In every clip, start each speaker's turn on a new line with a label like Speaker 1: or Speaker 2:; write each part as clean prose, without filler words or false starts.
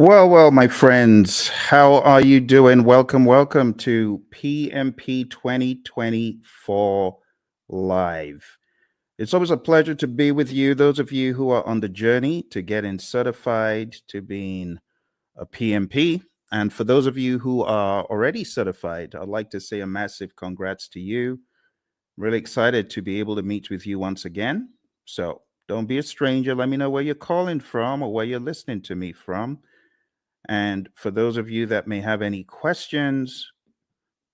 Speaker 1: Well, my friends, how are you doing? Welcome to PMP 2024 Live. It's always a pleasure to be with you, those of you who are on the journey to getting certified to being a PMP. And for those of you who are already certified, I'd like to say a massive congrats to you. Really excited to be able to meet with you once again. So don't be a stranger. Let me know where you're calling from or where you're listening to me from. And for those of you that may have any questions,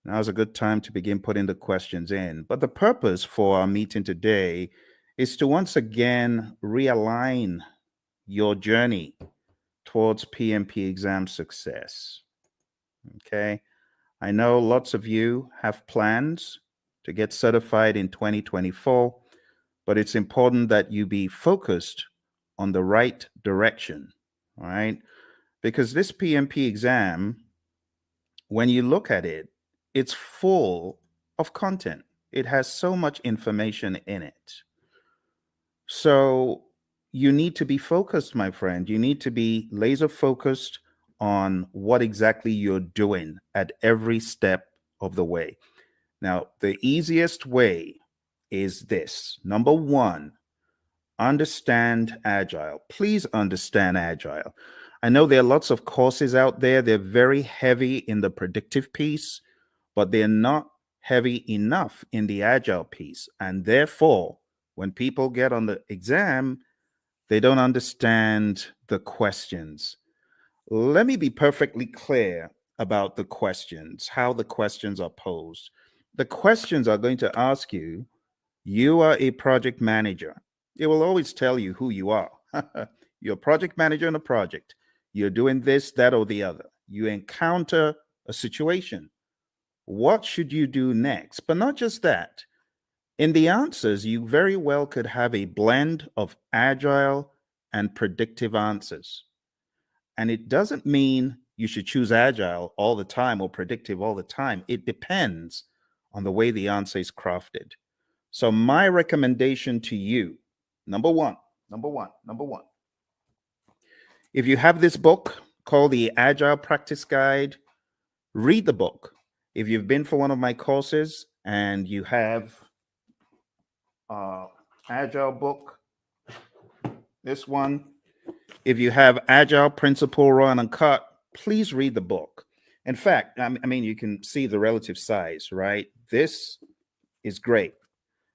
Speaker 1: now's a good time to begin putting the questions in. But the purpose for our meeting today is to once again realign your journey towards PMP exam success. Okay. I know lots of you have plans to get certified in 2024, but it's important that you be focused on the right direction. All right. Because this PMP exam, when you look at it, it's full of content. It has so much information in it. So you need to be focused, my friend. You need to be laser focused on what exactly you're doing at every step of the way. Now, the easiest way is this. Number one, understand Agile. Please understand Agile. I know there are lots of courses out there. They're very heavy in the predictive piece, but they're not heavy enough in the Agile piece. And therefore, when people get on the exam, they don't understand the questions. Let me be perfectly clear about the questions, how the questions are posed. The questions are going to ask you, you are a project manager. It will always tell you who you are. You're a project manager in a project. You're doing this, that, or the other. You encounter a situation. What should you do next? But not just that. In the answers, you very well could have a blend of agile and predictive answers. And it doesn't mean you should choose agile all the time or predictive all the time. It depends on the way the answer is crafted. So my recommendation to you, number one, if you have this book called the Agile Practice Guide, read the book. If you've been for one of my courses and you have Agile book, this one, if you have Agile Principle Run and Cut, please read the book. In fact, I mean, you can see the relative size, right? This is great.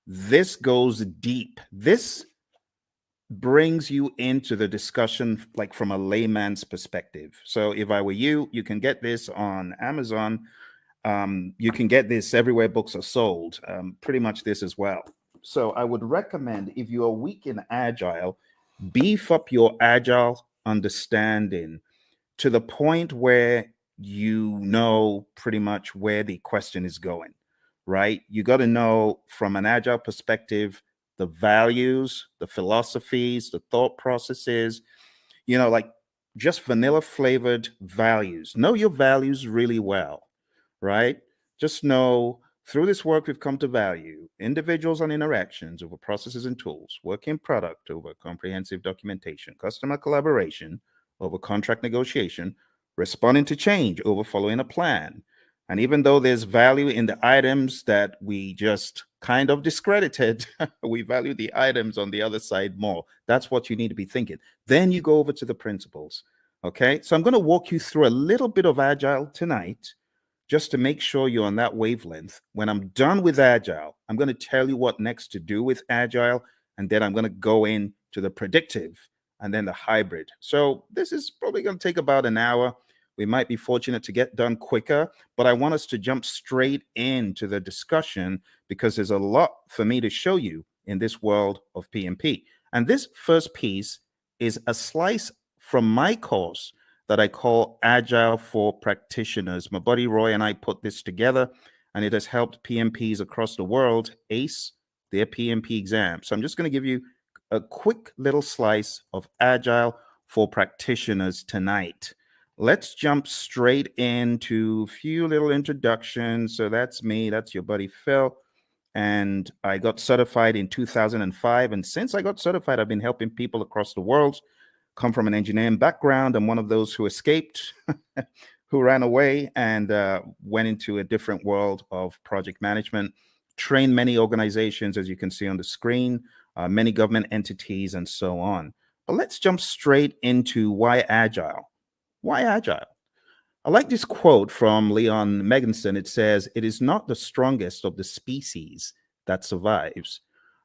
Speaker 1: This goes deep. This brings you into the discussion like from a layman's perspective. So if I were you, you can get this on Amazon. You can get this everywhere books are sold, pretty much this as well. So I would recommend, if you are weak in Agile, beef up your Agile understanding to the point where you know pretty much where the question is going, right? You got to know from an Agile perspective the values, the philosophies, the thought processes, like just vanilla flavored values. Know your values really well, right? Just know through this work, we've come to value individuals and interactions over processes and tools, working product over comprehensive documentation, customer collaboration over contract negotiation, responding to change over following a plan. And even though there's value in the items that we just kind of discredited, we value the items on the other side more. That's what you need to be thinking. Then you go over to the principles. Okay. So I'm going to walk you through a little bit of Agile tonight, just to make sure you're on that wavelength. When I'm done with Agile, I'm going to tell you what next to do with Agile. And then I'm going to go into the predictive and then the hybrid. So this is probably going to take about an hour. We might be fortunate to get done quicker, but I want us to jump straight into the discussion because there's a lot for me to show you in this world of PMP. And this first piece is a slice from my course that I call Agile for Practitioners. My buddy Roy and I put this together, and it has helped PMPs across the world ace their PMP exam. So I'm just going to give you a quick little slice of Agile for Practitioners tonight. Let's jump straight into a few little introductions. So that's me. That's your buddy Phil. And I got certified in 2005. And since I got certified, I've been helping people across the world come from an engineering background. I'm one of those who escaped, who ran away and went into a different world of project management, trained many organizations, as you can see on the screen, many government entities, and so on. But let's jump straight into why Agile. Why Agile? I like this quote from Leon Meganson. It says, "It is not the strongest of the species that survives,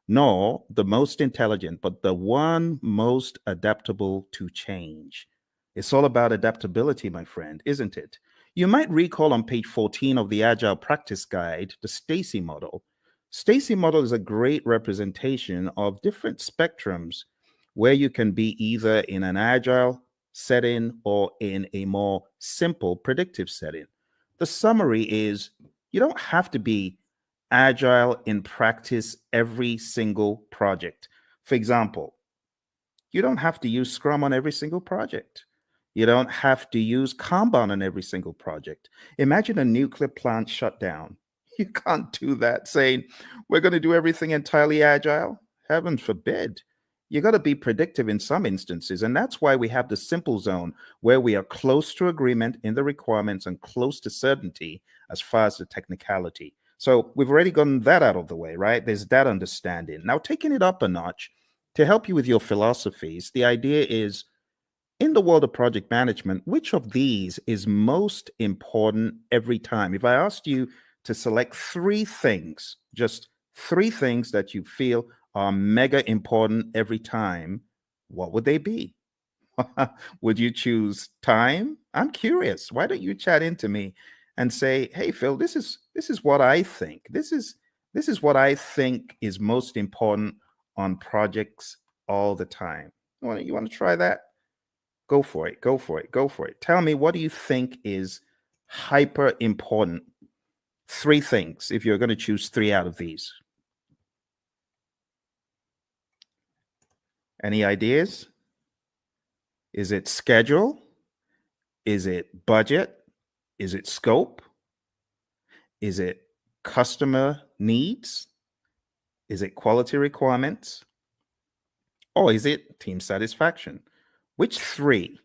Speaker 1: nor the most intelligent, but the one most adaptable to change." It's all about adaptability, my friend, isn't it? You might recall on page 14 of the Agile Practice Guide, the Stacy model. Stacy model is a great representation of different spectrums where you can be either in an agile setting or in a more simple predictive setting. The summary is you don't have to be agile in practice every single project. For example, you don't have to use Scrum on every single project. You don't have to use Kanban on every single project. Imagine a nuclear plant shutdown. You can't do that saying, we're going to do everything entirely agile. Heaven forbid. You got to be predictive in some instances. And that's why we have the simple zone where we are close to agreement in the requirements and close to certainty as far as the technicality. So we've already gotten that out of the way, right? There's that understanding. Now, taking it up a notch to help you with your philosophies, the idea is in the world of project management, which of these is most important every time? If I asked you to select three things, just three things that you feel are mega important every time, what would they be? Would you choose time? I'm curious. Why don't you chat into me and say, "Hey, Phil, this is what I think. This is what I think is most important on projects all the time." You want to try that? Go for it. Go for it. Go for it. Tell me, what do you think is hyper important? Three things, if you're going to choose three out of these. Any ideas? Is it schedule? Is it budget? Is it scope? Is it customer needs? Is it quality requirements? Or is it team satisfaction? Which three?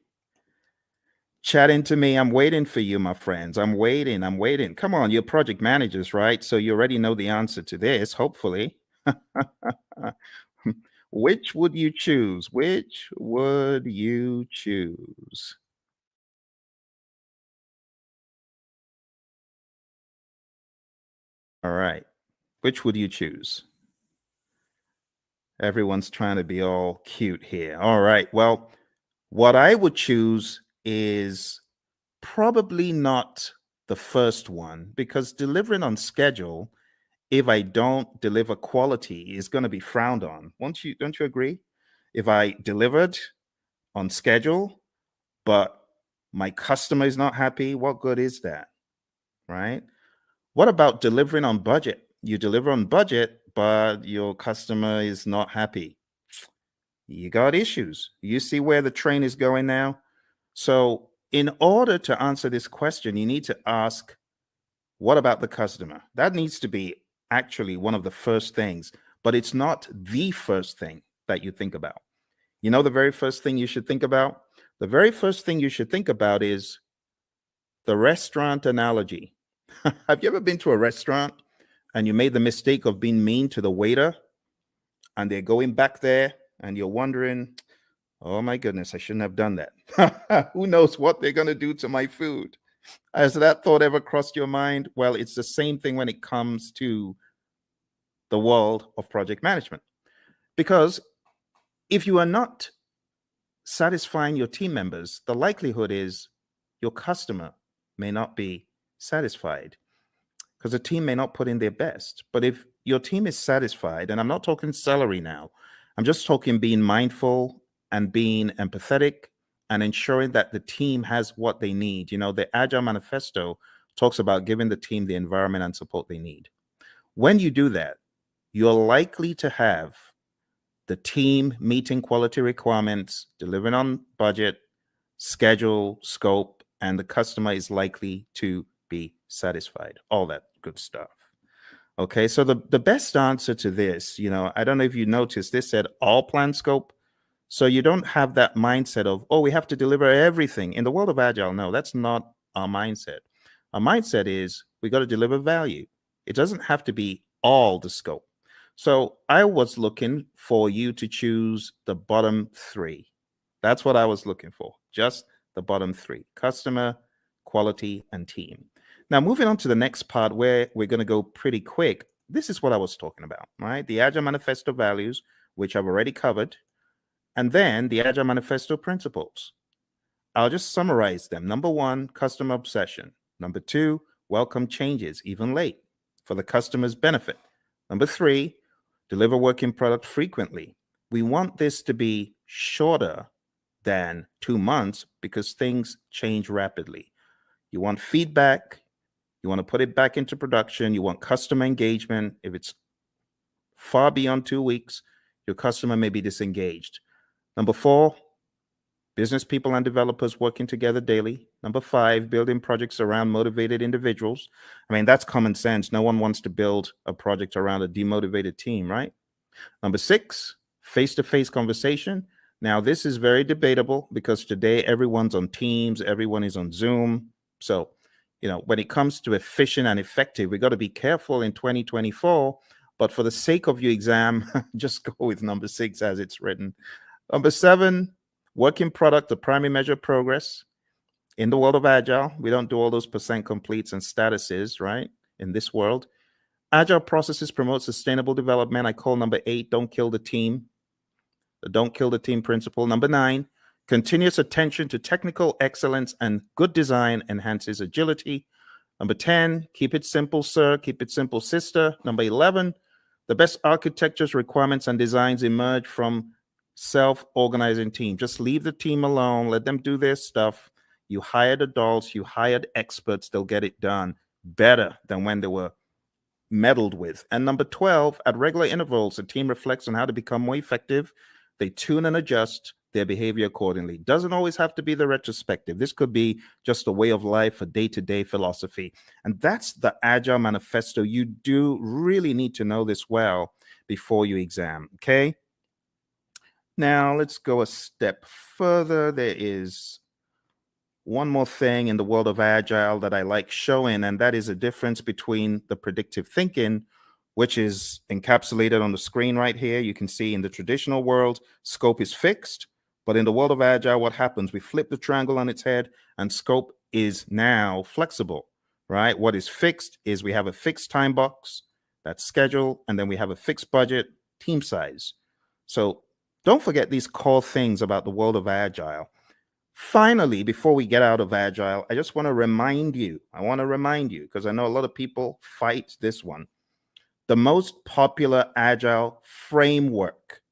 Speaker 1: Chat into me. I'm waiting for you, my friends. I'm waiting. I'm waiting. Come on, you're project managers, right? So you already know the answer to this, hopefully. Which would you choose? Which would you choose? All right. Which would you choose? Everyone's trying to be all cute here. All right. Well, what I would choose is probably not the first one because delivering on schedule, if I don't deliver quality, is going to be frowned on. Don't you agree? If I delivered on schedule, but my customer is not happy, what good is that? Right? What about delivering on budget? You deliver on budget, but your customer is not happy. You got issues. You see where the train is going now? So, in order to answer this question, you need to ask, what about the customer? That needs to be actually one of the first things, but it's not the first thing that you think about. You know, the very first thing you should think about? The very first thing you should think about is the restaurant analogy. Have you ever been to a restaurant and you made the mistake of being mean to the waiter and they're going back there and you're wondering, oh my goodness, I shouldn't have done that. Who knows what they're going to do to my food? Has that thought ever crossed your mind? Well, it's the same thing when it comes to the world of project management. Because if you are not satisfying your team members, the likelihood is your customer may not be satisfied because the team may not put in their best. But if your team is satisfied, and I'm not talking salary now, I'm just talking being mindful and being empathetic and ensuring that the team has what they need. You know, the Agile manifesto talks about giving the team the environment and support they need. When you do that, you're likely to have the team meeting quality requirements, delivering on budget, schedule, scope, and the customer is likely to be satisfied. All that good stuff. Okay, so the best answer to this, I don't know if you noticed, this said all plan scope. So you don't have that mindset of, oh, we have to deliver everything. In the world of Agile, no, that's not our mindset. Our mindset is we got to deliver value. It doesn't have to be all the scope. So I was looking for you to choose the bottom three. That's what I was looking for, just the bottom three: customer, quality, and team. Now, moving on to the next part where we're going to go pretty quick. This is what I was talking about, right? The Agile Manifesto values, which I've already covered, and then the Agile Manifesto principles. I'll just summarize them. Number one, customer obsession. Number two, welcome changes, even late, for the customer's benefit. Number three, deliver working product frequently. We want this to be shorter than 2 months because things change rapidly. You want feedback. You want to put it back into production. You want customer engagement. If it's far beyond 2 weeks, your customer may be disengaged. Number four, business people and developers working together daily. Number five, building projects around motivated individuals. I mean, that's common sense. No one wants to build a project around a demotivated team, right? Number six, face-to-face conversation. Now, this is very debatable because today everyone's on Teams, everyone is on Zoom. So, when it comes to efficient and effective, we got to be careful in 2024. But for the sake of your exam, just go with number six as it's written. Number seven, working product, the primary measure of progress. In the world of Agile, we don't do all those percent completes and statuses, right? In this world, Agile processes promote sustainable development. I call number 8, don't kill the team. The don't kill the team principle. Number 9, continuous attention to technical excellence and good design enhances agility. Number 10, keep it simple, sir. Keep it simple, sister. Number 11, the best architectures, requirements, and designs emerge from self-organizing team. Just leave the team alone. Let them do their stuff. You hired adults. You hired experts. They'll get it done better than when they were meddled with. And number 12, at regular intervals, the team reflects on how to become more effective. They tune and adjust their behavior accordingly. Doesn't always have to be the retrospective. This could be just a way of life, a day-to-day philosophy. And that's the Agile Manifesto. You do really need to know this well before you exam, okay? Now, let's go a step further. There is one more thing in the world of Agile that I like showing, and that is a difference between the predictive thinking, which is encapsulated on the screen right here. You can see in the traditional world, scope is fixed, but in the world of Agile, what happens? We flip the triangle on its head, and scope is now flexible, right? What is fixed is we have a fixed time box, that's schedule, and then we have a fixed budget, team size. So don't forget these core things about the world of Agile. Finally, before we get out of Agile, I just want to remind you, because I know a lot of people fight this one. The most popular Agile framework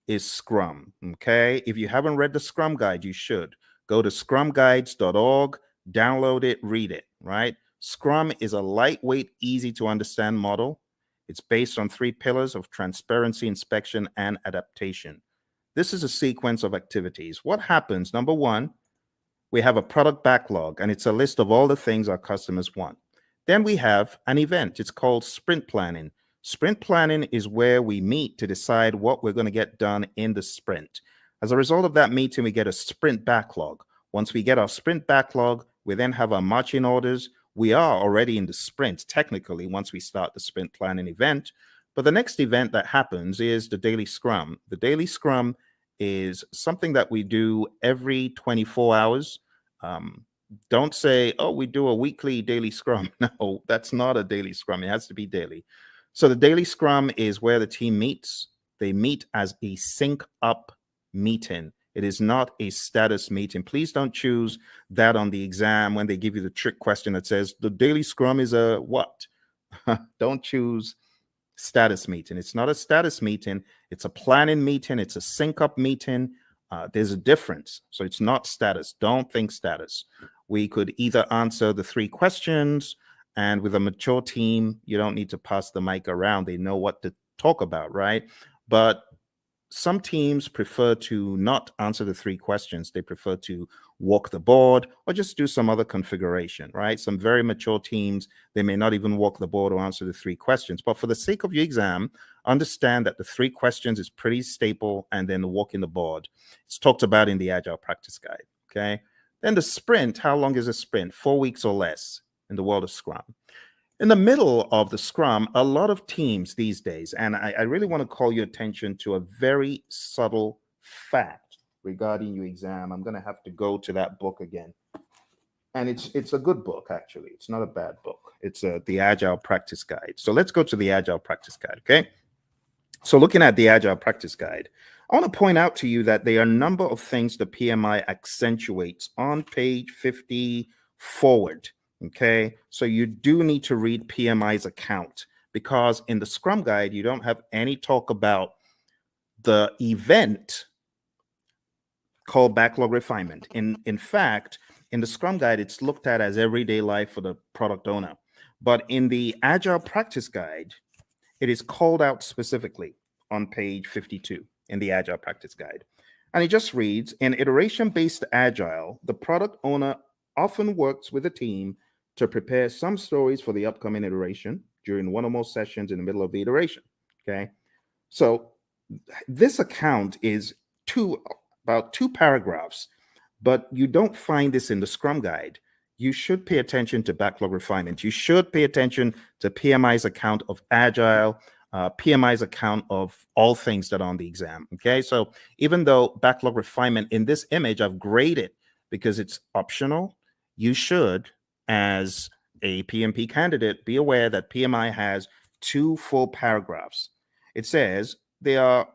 Speaker 1: is Scrum, okay? If you haven't read the Scrum Guide, you should. Go to scrumguides.org, download it, read it, right? Scrum is a lightweight, easy to understand model. It's based on 3 pillars of transparency, inspection, and adaptation. This is a sequence of activities. What happens? Number 1, we have a product backlog, and it's a list of all the things our customers want. Then we have an event. It's called sprint planning. Sprint planning is where we meet to decide what we're going to get done in the sprint. As a result of that meeting, we get a sprint backlog. Once we get our sprint backlog, we then have our marching orders. We are already in the sprint, technically, once we start the sprint planning event. But the next event that happens is the daily scrum. The daily scrum is something that we do every 24 hours. Don't say, oh, we do a weekly daily scrum. No, that's not a daily scrum. It has to be daily. So the daily scrum is where the team meets. They meet as a sync up meeting. It is not a status meeting. Please don't choose that on the exam when they give you the trick question that says the daily scrum is a what? Don't choose status meeting. It's not a status meeting. It's a planning meeting. It's a sync up meeting. There's a difference. So it's not status. Don't think status. We could either answer the 3 questions, and with a mature team, you don't need to pass the mic around. They know what to talk about, right? But some teams prefer to not answer the 3 questions. They prefer to walk the board or just do some other configuration, right? Some very mature teams, they may not even walk the board or answer the 3 questions. But for the sake of your exam, understand that the 3 questions is pretty staple, and then the walking the board. It's talked about in the Agile Practice Guide, okay? Then the sprint, how long is a sprint? 4 weeks or less in the world of Scrum. In the middle of the Scrum, a lot of teams these days, and I really want to call your attention to a very subtle fact regarding your exam. I'm going to have to go to that book again. And it's a good book, actually. It's not a bad book. It's the Agile Practice Guide. So let's go to the Agile Practice Guide, okay? So looking at the Agile Practice Guide, I want to point out to you that there are a number of things the PMI accentuates on page 50 forward. Okay, so you do need to read PMI's account, because in the Scrum Guide, you don't have any talk about the event called backlog refinement. In fact, in the Scrum Guide, it's looked at as everyday life for the product owner. But in the Agile Practice Guide, it is called out specifically on page 52 in the Agile Practice Guide. And it just reads, in iteration-based Agile, the product owner often works with a team to prepare some stories for the upcoming iteration during one or more sessions in the middle of the iteration, okay? So this account is about 2 paragraphs, but you don't find this in the Scrum Guide. You should pay attention to backlog refinement. You should pay attention to PMI's account of Agile, PMI's account of all things that are on the exam, okay? So even though backlog refinement in this image I've graded because it's optional, you should, as a PMP candidate, be aware that PMI has 2 full paragraphs. It says there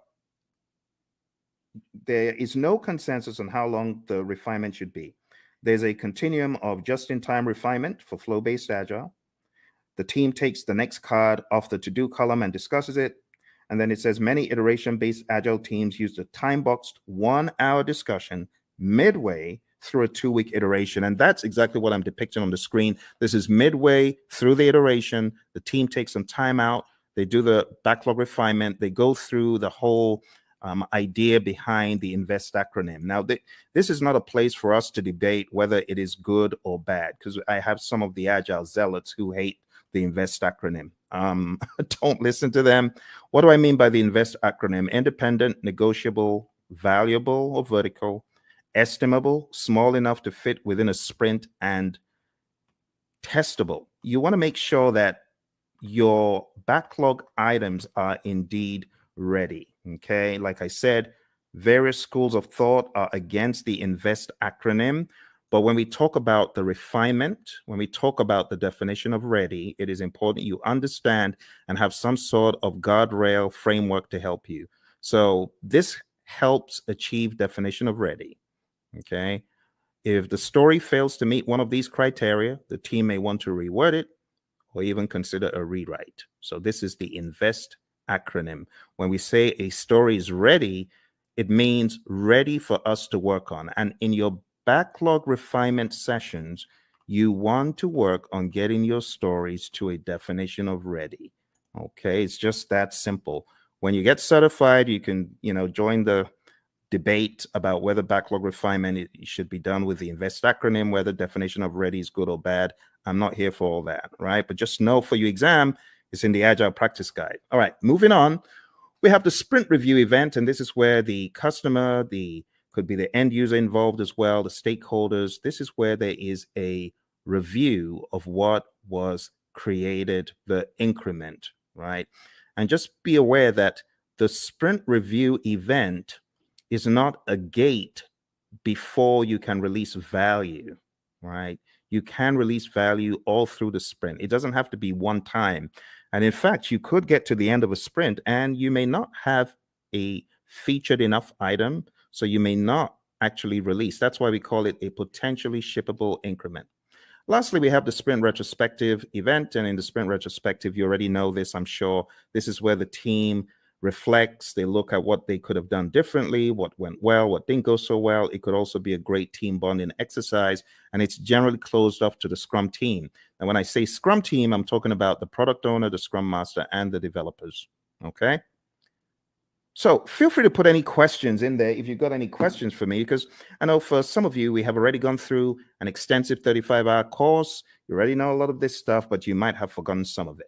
Speaker 1: is no consensus on how long the refinement should be. There's a continuum of just-in-time refinement for flow-based Agile. The team takes the next card off the to-do column and discusses it. And then it says many iteration-based Agile teams use the time-boxed 1-hour discussion midway through a 2-week iteration. And that's exactly what I'm depicting on the screen. This is midway through the iteration. The team takes some time out. They do the backlog refinement. They go through the whole idea behind the INVEST acronym. Now, this is not a place for us to debate whether it is good or bad, because I have some of the Agile zealots who hate the INVEST acronym. Don't listen to them. What do I mean by the INVEST acronym? Independent, negotiable, valuable or vertical, estimable, small enough to fit within a sprint, and testable. You want to make sure that your backlog items are indeed ready. Okay, like I said, various schools of thought are against the INVEST acronym. But when we talk about the refinement, when we talk about the definition of ready, it is important you understand and have some sort of guardrail framework to help you. So this helps achieve definition of ready. Okay. If the story fails to meet one of these criteria, the team may want to reword it or even consider a rewrite. So this is the INVEST acronym. When we say a story is ready, it means ready for us to work on. And in your backlog refinement sessions, you want to work on getting your stories to a definition of ready. Okay, it's just that simple. When you get certified, you can, join the debate about whether backlog refinement should be done with the INVEST acronym, whether definition of ready is good or bad. I'm not here for all that, right? But just know for your exam, it's in the Agile Practice Guide. All right, moving on. We have the sprint review event, and this is where the customer, could be the end user involved as well, the stakeholders. This is where there is a review of what was created, the increment, right? And just be aware that the sprint review event is not a gate before you can release value, right? You can release value all through the sprint. It doesn't have to be one time. And in fact, you could get to the end of a sprint and you may not have a featured enough item, so you may not actually release. That's why we call it a potentially shippable increment. Lastly, we have the sprint retrospective event. And in the sprint retrospective, you already know this, I'm sure. This is where the team reflects, they look at what they could have done differently, what went well, what didn't go so well. It could also be a great team bonding exercise, and it's generally closed off to the Scrum team. And when I say Scrum team, I'm talking about the product owner, the Scrum master, and the developers, okay? So feel free to put any questions in there if you've got any questions for me, because I know for some of you, we have already gone through an extensive 35-hour course. You already know a lot of this stuff, but you might have forgotten some of it.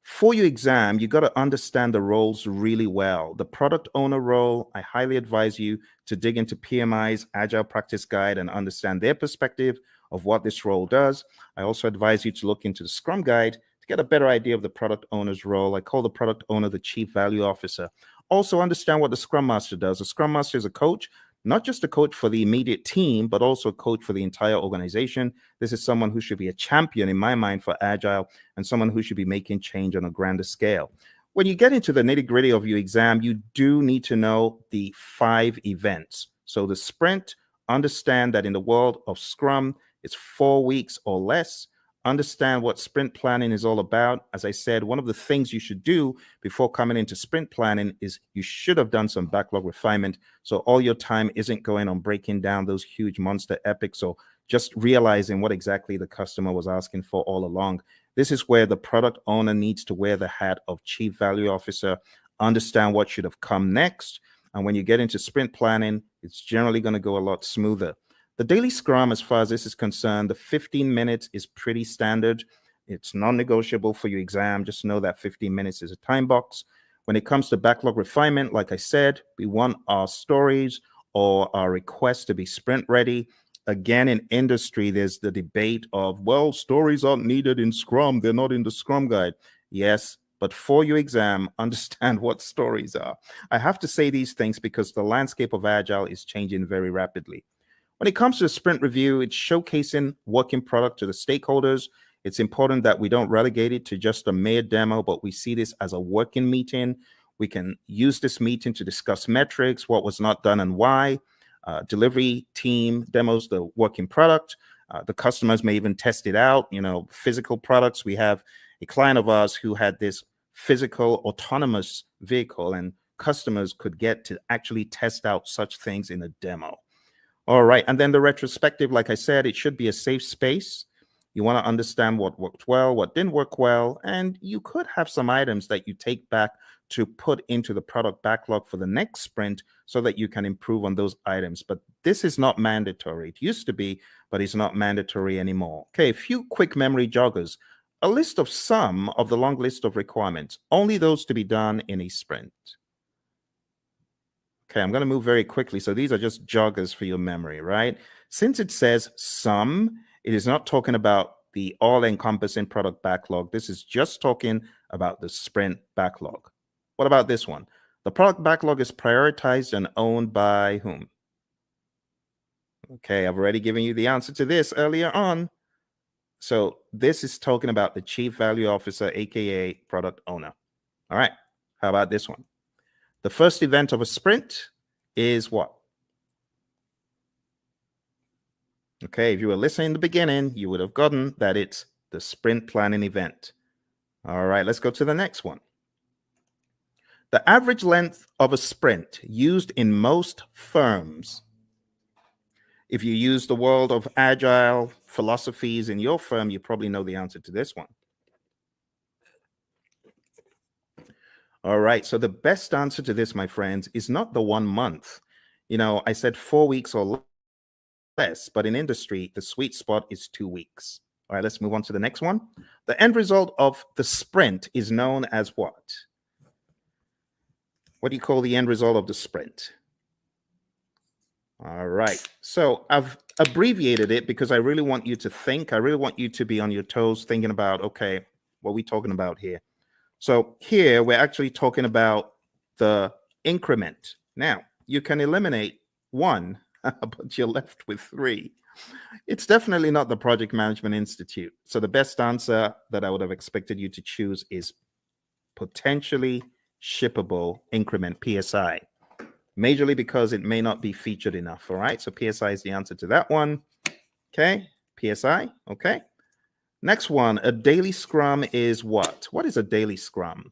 Speaker 1: For your exam, you got to understand the roles really well. The product owner role, I highly advise you to dig into PMI's Agile Practice Guide and understand their perspective of what this role does. I also advise you to look into the Scrum Guide to get a better idea of the product owner's role. I call the product owner the Chief Value Officer. Also understand what the Scrum Master does. The Scrum Master is a coach, not just a coach for the immediate team, but also a coach for the entire organization. This is someone who should be a champion in my mind for Agile and someone who should be making change on a grander scale. When you get into the nitty-gritty of your exam, you do need to know the 5 events. So the sprint, understand that in the world of Scrum, it's 4 weeks or less. Understand what sprint planning is all about. As I said, one of the things you should do before coming into sprint planning is you should have done some backlog refinement. So all your time isn't going on breaking down those huge monster epics or just realizing what exactly the customer was asking for all along. This is where the product owner needs to wear the hat of Chief Value Officer, understand what should have come next. And when you get into sprint planning, it's generally going to go a lot smoother. The daily Scrum, as far as this is concerned, the 15 minutes is pretty standard. It's non-negotiable for your exam. Just know that 15 minutes is a time box. When it comes to backlog refinement, like I said, we want our stories or our requests to be sprint ready. Again, in industry, there's the debate of, well, stories aren't needed in Scrum. They're not in the Scrum Guide. Yes, but for your exam, understand what stories are. I have to say these things because the landscape of Agile is changing very rapidly. When it comes to the sprint review, it's showcasing working product to the stakeholders. It's important that we don't relegate it to just a mere demo, but we see this as a working meeting. We can use this meeting to discuss metrics, what was not done and why. Delivery team demos the working product. The customers may even test it out. Physical products. We have a client of ours who had this physical autonomous vehicle, and customers could get to actually test out such things in a demo. All right. And then the retrospective, like I said, it should be a safe space. You want to understand what worked well, what didn't work well, and you could have some items that you take back to put into the product backlog for the next sprint so that you can improve on those items. But this is not mandatory. It used to be, but it's not mandatory anymore. Okay, a few quick memory joggers. A list of some of the long list of requirements, only those to be done in a sprint. Okay, I'm going to move very quickly. So these are just joggers for your memory, right? Since it says some, it is not talking about the all-encompassing product backlog. This is just talking about the sprint backlog. What about this one? The product backlog is prioritized and owned by whom? Okay, I've already given you the answer to this earlier on. So this is talking about the Chief Value Officer, aka product owner. All right, how about this one? The first event of a sprint is what? Okay, if you were listening in the beginning, you would have gotten that it's the sprint planning event. All right, let's go to the next one. The average length of a sprint used in most firms. If you use the world of Agile philosophies in your firm, you probably know the answer to this one. All right, so the best answer to this, my friends, is not the 1 month. I said 4 weeks or less, but in industry, the sweet spot is 2 weeks. All right, let's move on to the next one. The end result of the sprint is known as what? What do you call the end result of the sprint? All right, so I've abbreviated it because I really want you to think. I really want you to be on your toes thinking about, okay, what are we talking about here? So here we're actually talking about the increment. Now, you can eliminate 1, but you're left with 3. It's definitely not the Project Management Institute. So the best answer that I would have expected you to choose is potentially shippable increment, PSI. Majorly because it may not be featured enough. All right, so PSI is the answer to that one. Okay, PSI. Okay. Next one, a daily Scrum is what? What is a daily Scrum?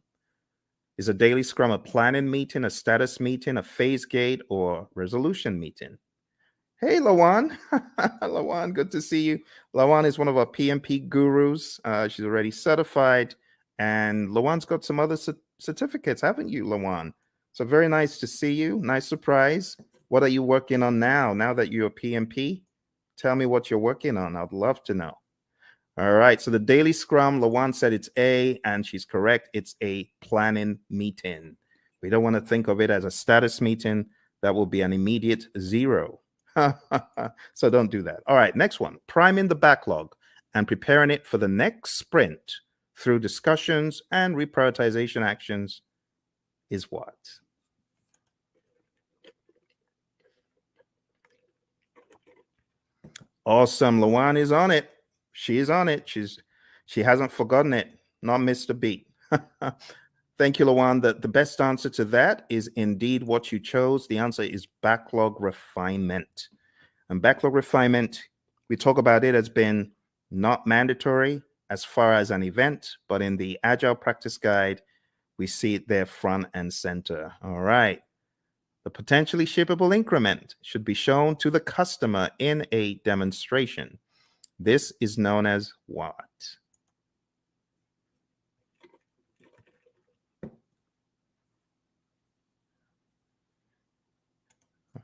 Speaker 1: Is a daily Scrum a planning meeting, a status meeting, a phase gate, or resolution meeting? Hey, Lawan. Lawan, good to see you. Lawan is one of our PMP gurus. She's already certified. And Lawan's got some other certificates, haven't you, Lawan? So very nice to see you. Nice surprise. What are you working on now that you're a PMP? Tell me what you're working on. I'd love to know. All right. So the daily scrum, Lawan said it's A, and she's correct. It's a planning meeting. We don't want to think of it as a status meeting. That will be an immediate 0. So don't do that. All right. Next one, priming the backlog and preparing it for the next sprint through discussions and reprioritization actions is what? Awesome. Lawan is on it. She is on it. She hasn't forgotten it. Not missed a beat. Thank you, Lawan. The best answer to that is indeed what you chose. The answer is backlog refinement. And backlog refinement, we talk about it as being not mandatory as far as an event, but in the Agile Practice Guide, we see it there front and center. All right. The potentially shippable increment should be shown to the customer in a demonstration. This is known as what?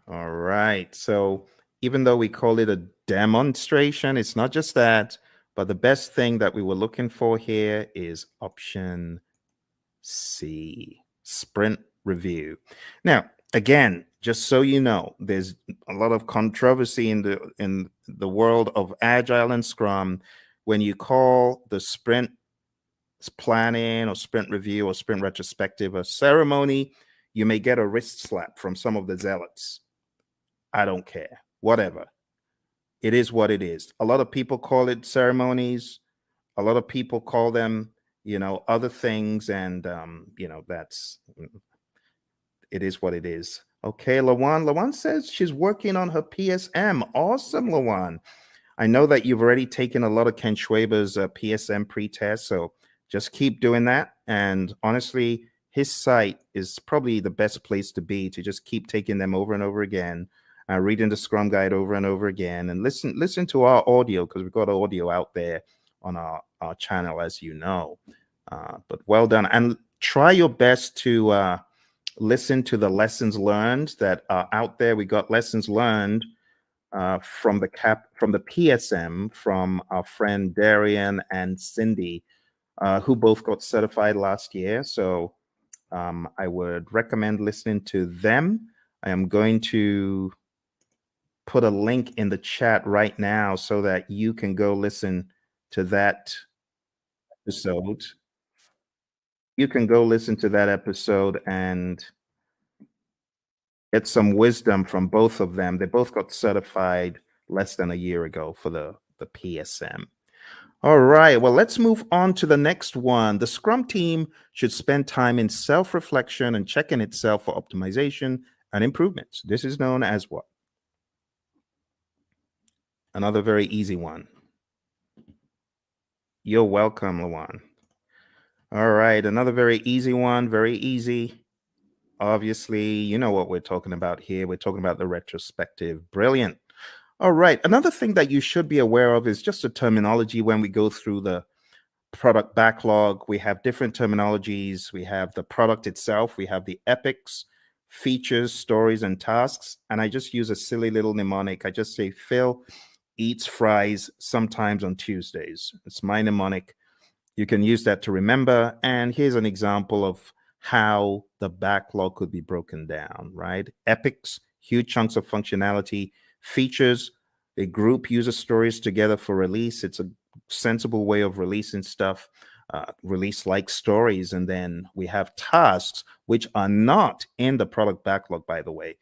Speaker 1: All right. So even though we call it a demonstration, it's not just that, but the best thing that we were looking for here is option C, sprint review. Now, again, just so you know, there's a lot of controversy in the world of Agile and Scrum when you call the sprint planning or sprint review or sprint retrospective a ceremony. You may get a wrist slap from some of the zealots. I don't care. Whatever. It is what it is. A lot of people call it ceremonies. A lot of people call them, other things, and that's it is what it is. Okay, Lawan. Lawan says she's working on her PSM. Awesome, Lawan. I know that you've already taken a lot of Ken Schwaber's PSM pre-test, so just keep doing that. And honestly, his site is probably the best place to be to just keep taking them over and over again, reading the Scrum Guide over and over again, and listen to our audio, because we've got audio out there on our channel, as you know. But well done, and try your best to listen to the lessons learned that are out there. We got lessons learned from the PSM from our friend Darian and Cindy, who both got certified last year. So I would recommend listening to them. I am going to put a link in the chat right now so that you can go listen to that episode. You can go listen to that episode and get some wisdom from both of them. They both got certified less than a year ago for the PSM. All right, well, let's move on to the next one. The Scrum team should spend time in self-reflection and checking itself for optimization and improvements. This is known as what? Another very easy one. You're welcome, Lawan. All right, another very easy one, very easy. Obviously, you know what we're talking about here. We're talking about the retrospective. Brilliant. All right, another thing that you should be aware of is just the terminology when we go through the product backlog. We have different terminologies. We have the product itself. We have the epics, features, stories, and tasks. And I just use a silly little mnemonic. I just say Phil eats fries sometimes on Tuesdays. It's my mnemonic. You can use that to remember. And here's an example of how the backlog could be broken down, right? Epics, huge chunks of functionality. Features, a group uses stories together for release. It's a sensible way of releasing stuff, release like stories. And then we have tasks, which are not in the product backlog, by the way.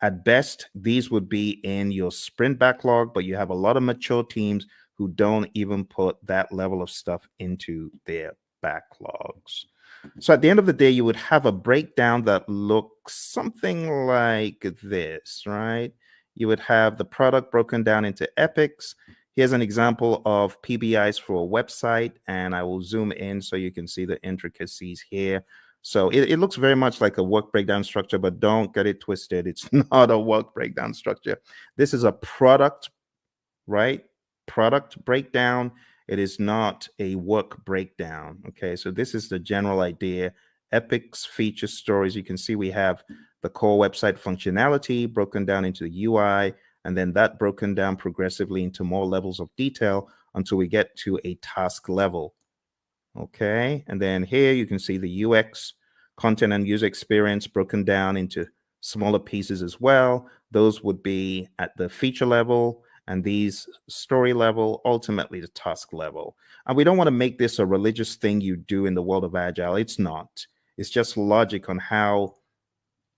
Speaker 1: At best, these would be in your sprint backlog, but you have a lot of mature teams who don't even put that level of stuff into their backlogs. So at the end of the day, you would have a breakdown that looks something like this, right? You would have the product broken down into epics. Here's an example of PBIs for a website, and I will zoom in so you can see the intricacies here. So it looks very much like a work breakdown structure, but don't get it twisted. It's not a work breakdown structure. This is a product, right? Product breakdown. It is not a work breakdown. Okay, so this is the general idea. epics, features, stories. You can see we have the core website functionality broken down into the UI, and then that broken down progressively into more levels of detail until we get to a task level. Okay, and then here you can see the UX, content and user experience, broken down into smaller pieces as well. Those would be at the feature level, and these story level, ultimately the task level. And we don't want to make this a religious thing you do in the world of Agile. It's not. It's just logic on how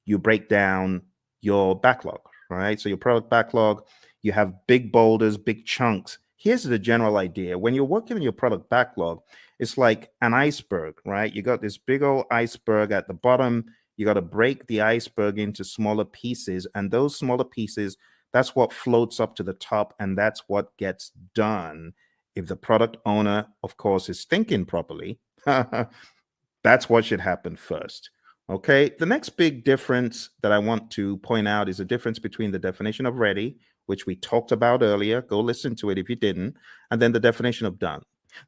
Speaker 1: you break down your backlog, right? So your product backlog, you have big boulders, big chunks. Here's the general idea. When you're working on your product backlog, it's like an iceberg, right? You got this big old iceberg at the bottom. You got to break the iceberg into smaller pieces. And those smaller pieces, that's what floats up to the top. And that's what gets done. If the product owner, of course, is thinking properly, that's what should happen first. Okay, the next big difference that I want to point out is the difference between the definition of ready, which we talked about earlier. Go listen to it if you didn't, and then the definition of done.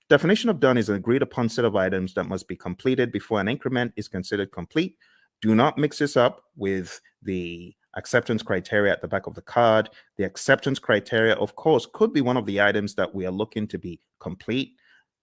Speaker 1: Definition of done is an agreed upon set of items that must be completed before an increment is considered complete. Do not mix this up with the acceptance criteria at the back of the card. The acceptance criteria, of course, could be one of the items that we are looking to be complete,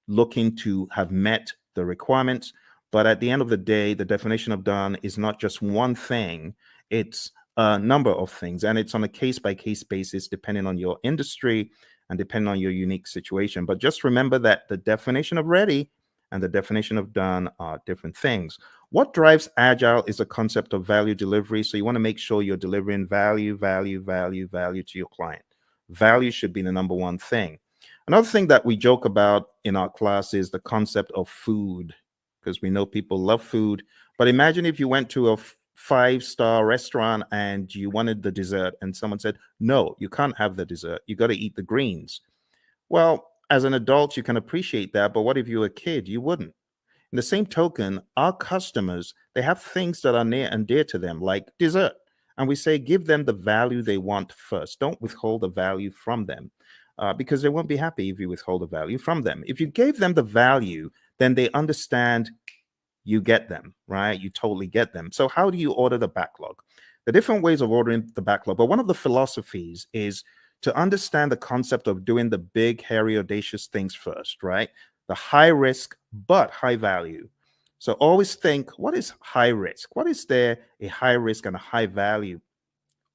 Speaker 1: looking to have met the requirements. But at the end of the day, the definition of done is not just one thing, it's a number of things. And it's on a case-by-case basis, depending on your industry and depending on your unique situation. But just remember that the definition of ready and the definition of done are different things. What drives Agile is a concept of value delivery. So you want to make sure you're delivering value to your client. Value should be the number one thing. Another thing that we joke about in our class is the concept of food, because we know people love food. But imagine if you went to a five-star restaurant and you wanted the dessert and someone said, no, you can't have the dessert. You got to eat the greens. Well, as an adult, you can appreciate that. But what if you were a kid? You wouldn't. In the same token, our customers, they have things that are near and dear to them, like dessert. And we say, give them the value they want first. Don't withhold the value from them. Because they won't be happy if you withhold the value from them. If you gave them the value, then they understand you get them, right? You totally get them. So how do you order the backlog? The different ways of ordering the backlog, but one of the philosophies is to understand the concept of doing the big, hairy, audacious things first, right? The high risk, but high value. So always think, what is high risk? What is there a high risk and a high value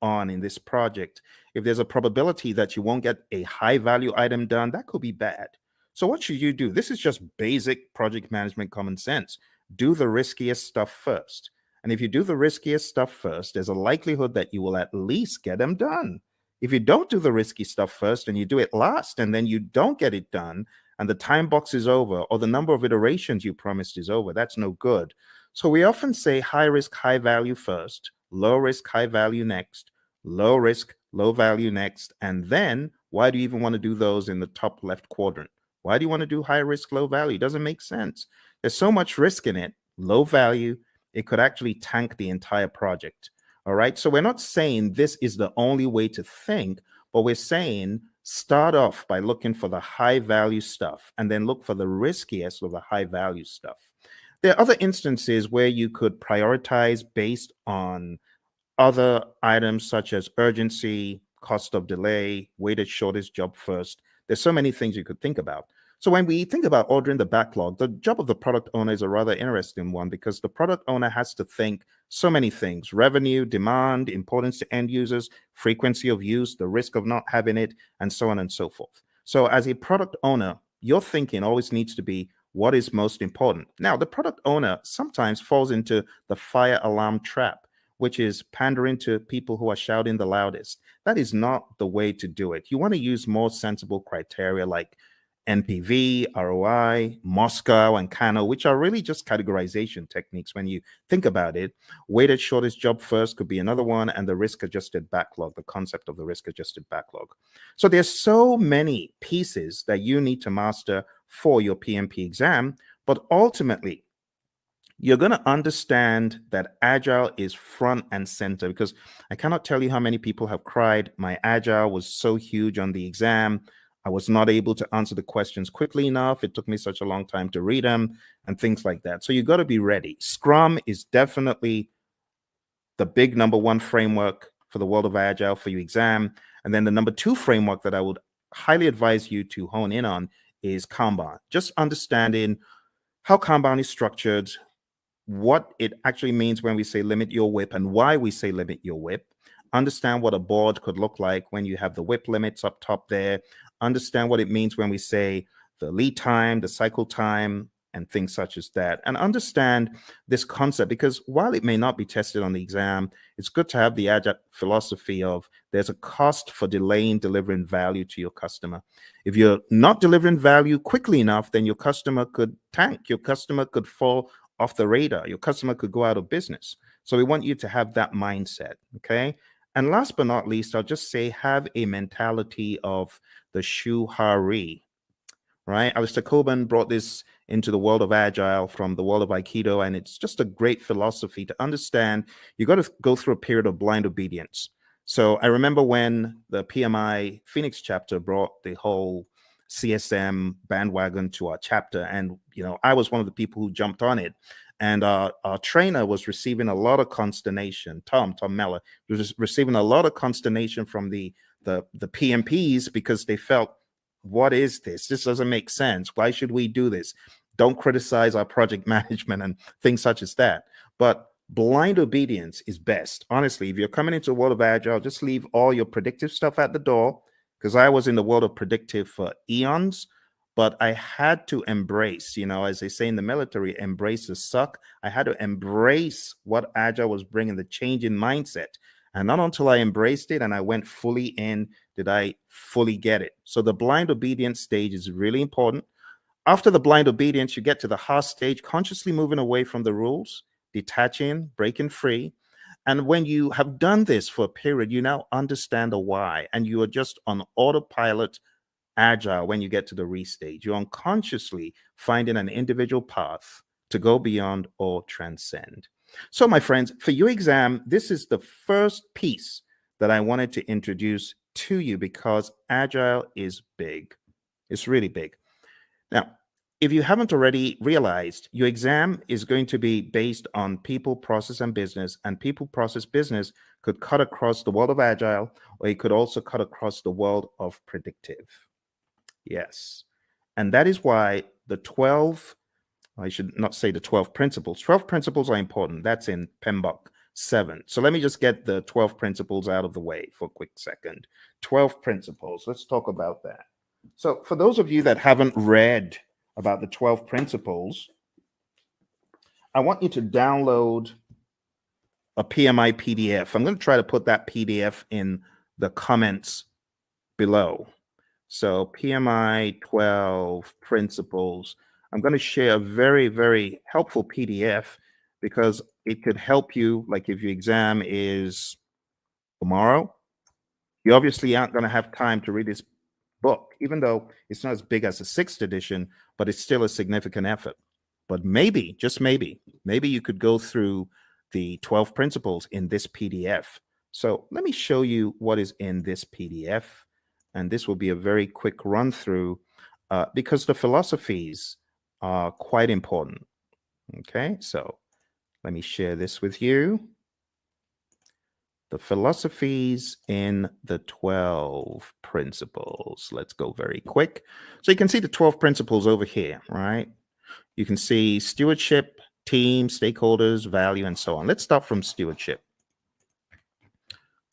Speaker 1: on in this project? If there's a probability that you won't get a high value item done, that could be bad. So what should you do? This is just basic project management common sense. Do the riskiest stuff first. And if you do the riskiest stuff first, there's a likelihood that you will at least get them done. If you don't do the risky stuff first and you do it last and then you don't get it done and the time box is over or the number of iterations you promised is over, that's no good. So we often say high risk, high value first, low risk, high value next, low risk, low value next. And then why do you even want to do those in the top left quadrant? Why do you want to do high risk, low value? It doesn't make sense. There's so much risk in it. Low value, it could actually tank the entire project. All right. So we're not saying this is the only way to think, but we're saying start off by looking for the high value stuff and then look for the riskiest of the high value stuff. There are other instances where you could prioritize based on other items such as urgency, cost of delay, weighted shortest job first. There's so many things you could think about. So when we think about ordering the backlog, the job of the product owner is a rather interesting one because the product owner has to think so many things: revenue, demand, importance to end users, frequency of use, the risk of not having it, and so on and so forth. So as a product owner, your thinking always needs to be what is most important. Now, the product owner sometimes falls into the fire alarm trap, which is pandering to people who are shouting the loudest. That is not the way to do it. You want to use more sensible criteria like NPV, ROI, Moscow, and Kano, which are really just categorization techniques when you think about it. Weighted shortest job first could be another one, and the risk-adjusted backlog, the concept of the risk-adjusted backlog. So there's so many pieces that you need to master for your PMP exam, but ultimately, you're going to understand that Agile is front and center, because I cannot tell you how many people have cried, my Agile was so huge on the exam. I was not able to answer the questions quickly enough. It took me such a long time to read them and things like that. So you got to be ready. Scrum is definitely the big number one framework for the world of Agile for your exam. And then the number two framework that I would highly advise you to hone in on is Kanban. Just understanding how Kanban is structured, what it actually means when we say limit your WIP and why we say limit your WIP. Understand what a board could look like when you have the WIP limits up top there. Understand what it means when we say the lead time, the cycle time, and things such as that. And understand this concept, because while it may not be tested on the exam, it's good to have the Agile philosophy of there's a cost for delaying delivering value to your customer. If you're not delivering value quickly enough, then your customer could tank. Your customer could fall off the radar. Your customer could go out of business. So we want you to have that mindset, okay? And last but not least, I'll just say have a mentality of the shuhari, right? Alistair Coburn brought this into the world of Agile from the world of Aikido, and it's just a great philosophy to understand. You got to go through a period of blind obedience. So I remember when the PMI Phoenix chapter brought the whole CSM bandwagon to our chapter, and I was one of the people who jumped on it. And our trainer was receiving a lot of consternation. Tom Meller was receiving a lot of consternation from the PMPs because they felt, what is this? This doesn't make sense. Why should we do this? Don't criticize our project management and things such as that. But blind obedience is best. Honestly, if you're coming into the world of Agile, just leave all your predictive stuff at the door, because I was in the world of predictive for eons, but I had to embrace, as they say in the military, embrace the suck. I had to embrace what Agile was bringing, the change in mindset. And not until I embraced it and I went fully in did I fully get it. So the blind obedience stage is really important. After the blind obedience, you get to the heart stage, consciously moving away from the rules, detaching, breaking free. And when you have done this for a period, you now understand the why, and you are just on autopilot Agile when you get to the restage. You're unconsciously finding an individual path to go beyond or transcend. So, my friends, for your exam, this is the first piece that I wanted to introduce to you because Agile is big. It's really big. Now, if you haven't already realized, your exam is going to be based on people, process, and business. And people, process, business could cut across the world of Agile, or it could also cut across the world of predictive. Yes. And that is why I should not say the 12 principles. 12 principles are important. That's in PMBOK 7. So let me just get the 12 principles out of the way for a quick second. 12 principles. Let's talk about that. So for those of you that haven't read about the 12 principles, I want you to download a PMI PDF. I'm going to try to put that PDF in the comments below. So PMI 12 principles. I'm going to share a very, very helpful PDF because it could help you. Like if your exam is tomorrow, you obviously aren't going to have time to read this book, even though it's not as big as the 6th edition, but it's still a significant effort. But maybe, just maybe you could go through the 12 principles in this PDF. So let me show you what is in this PDF. And this will be a very quick run through because the philosophies are quite important. Okay, so let me share this with you. The philosophies in the 12 principles. Let's go very quick. So you can see the 12 principles over here, right? You can see stewardship, team, stakeholders, value, and so on. Let's start from stewardship.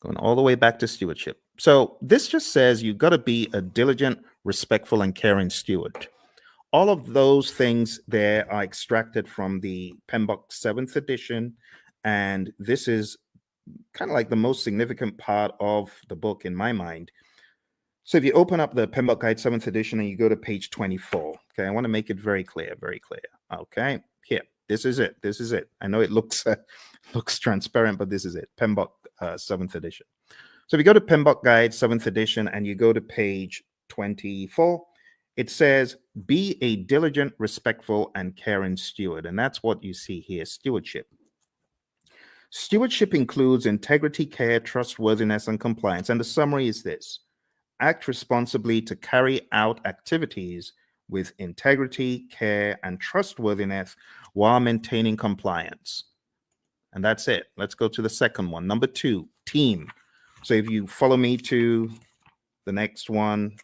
Speaker 1: Going all the way back to stewardship. So this just says you've got to be a diligent, respectful, and caring steward. All of those things there are extracted from the PMBOK 7th edition, and this is kind of like the most significant part of the book in my mind. So if you open up the PMBOK Guide 7th edition and you go to page 24, okay, I want to make it very clear, very clear. Okay, here, this is it. This is it. I know it looks transparent, but this is it. PMBOK 7th edition. So if you go to PMBOK Guide 7th edition and you go to page 24, it says, be a diligent, respectful, and caring steward. And that's what you see here, stewardship. Stewardship includes integrity, care, trustworthiness, and compliance. And the summary is this: act responsibly to carry out activities with integrity, care, and trustworthiness while maintaining compliance. And that's it. Let's go to the second one. Number 2, team. So if you follow me to the next one,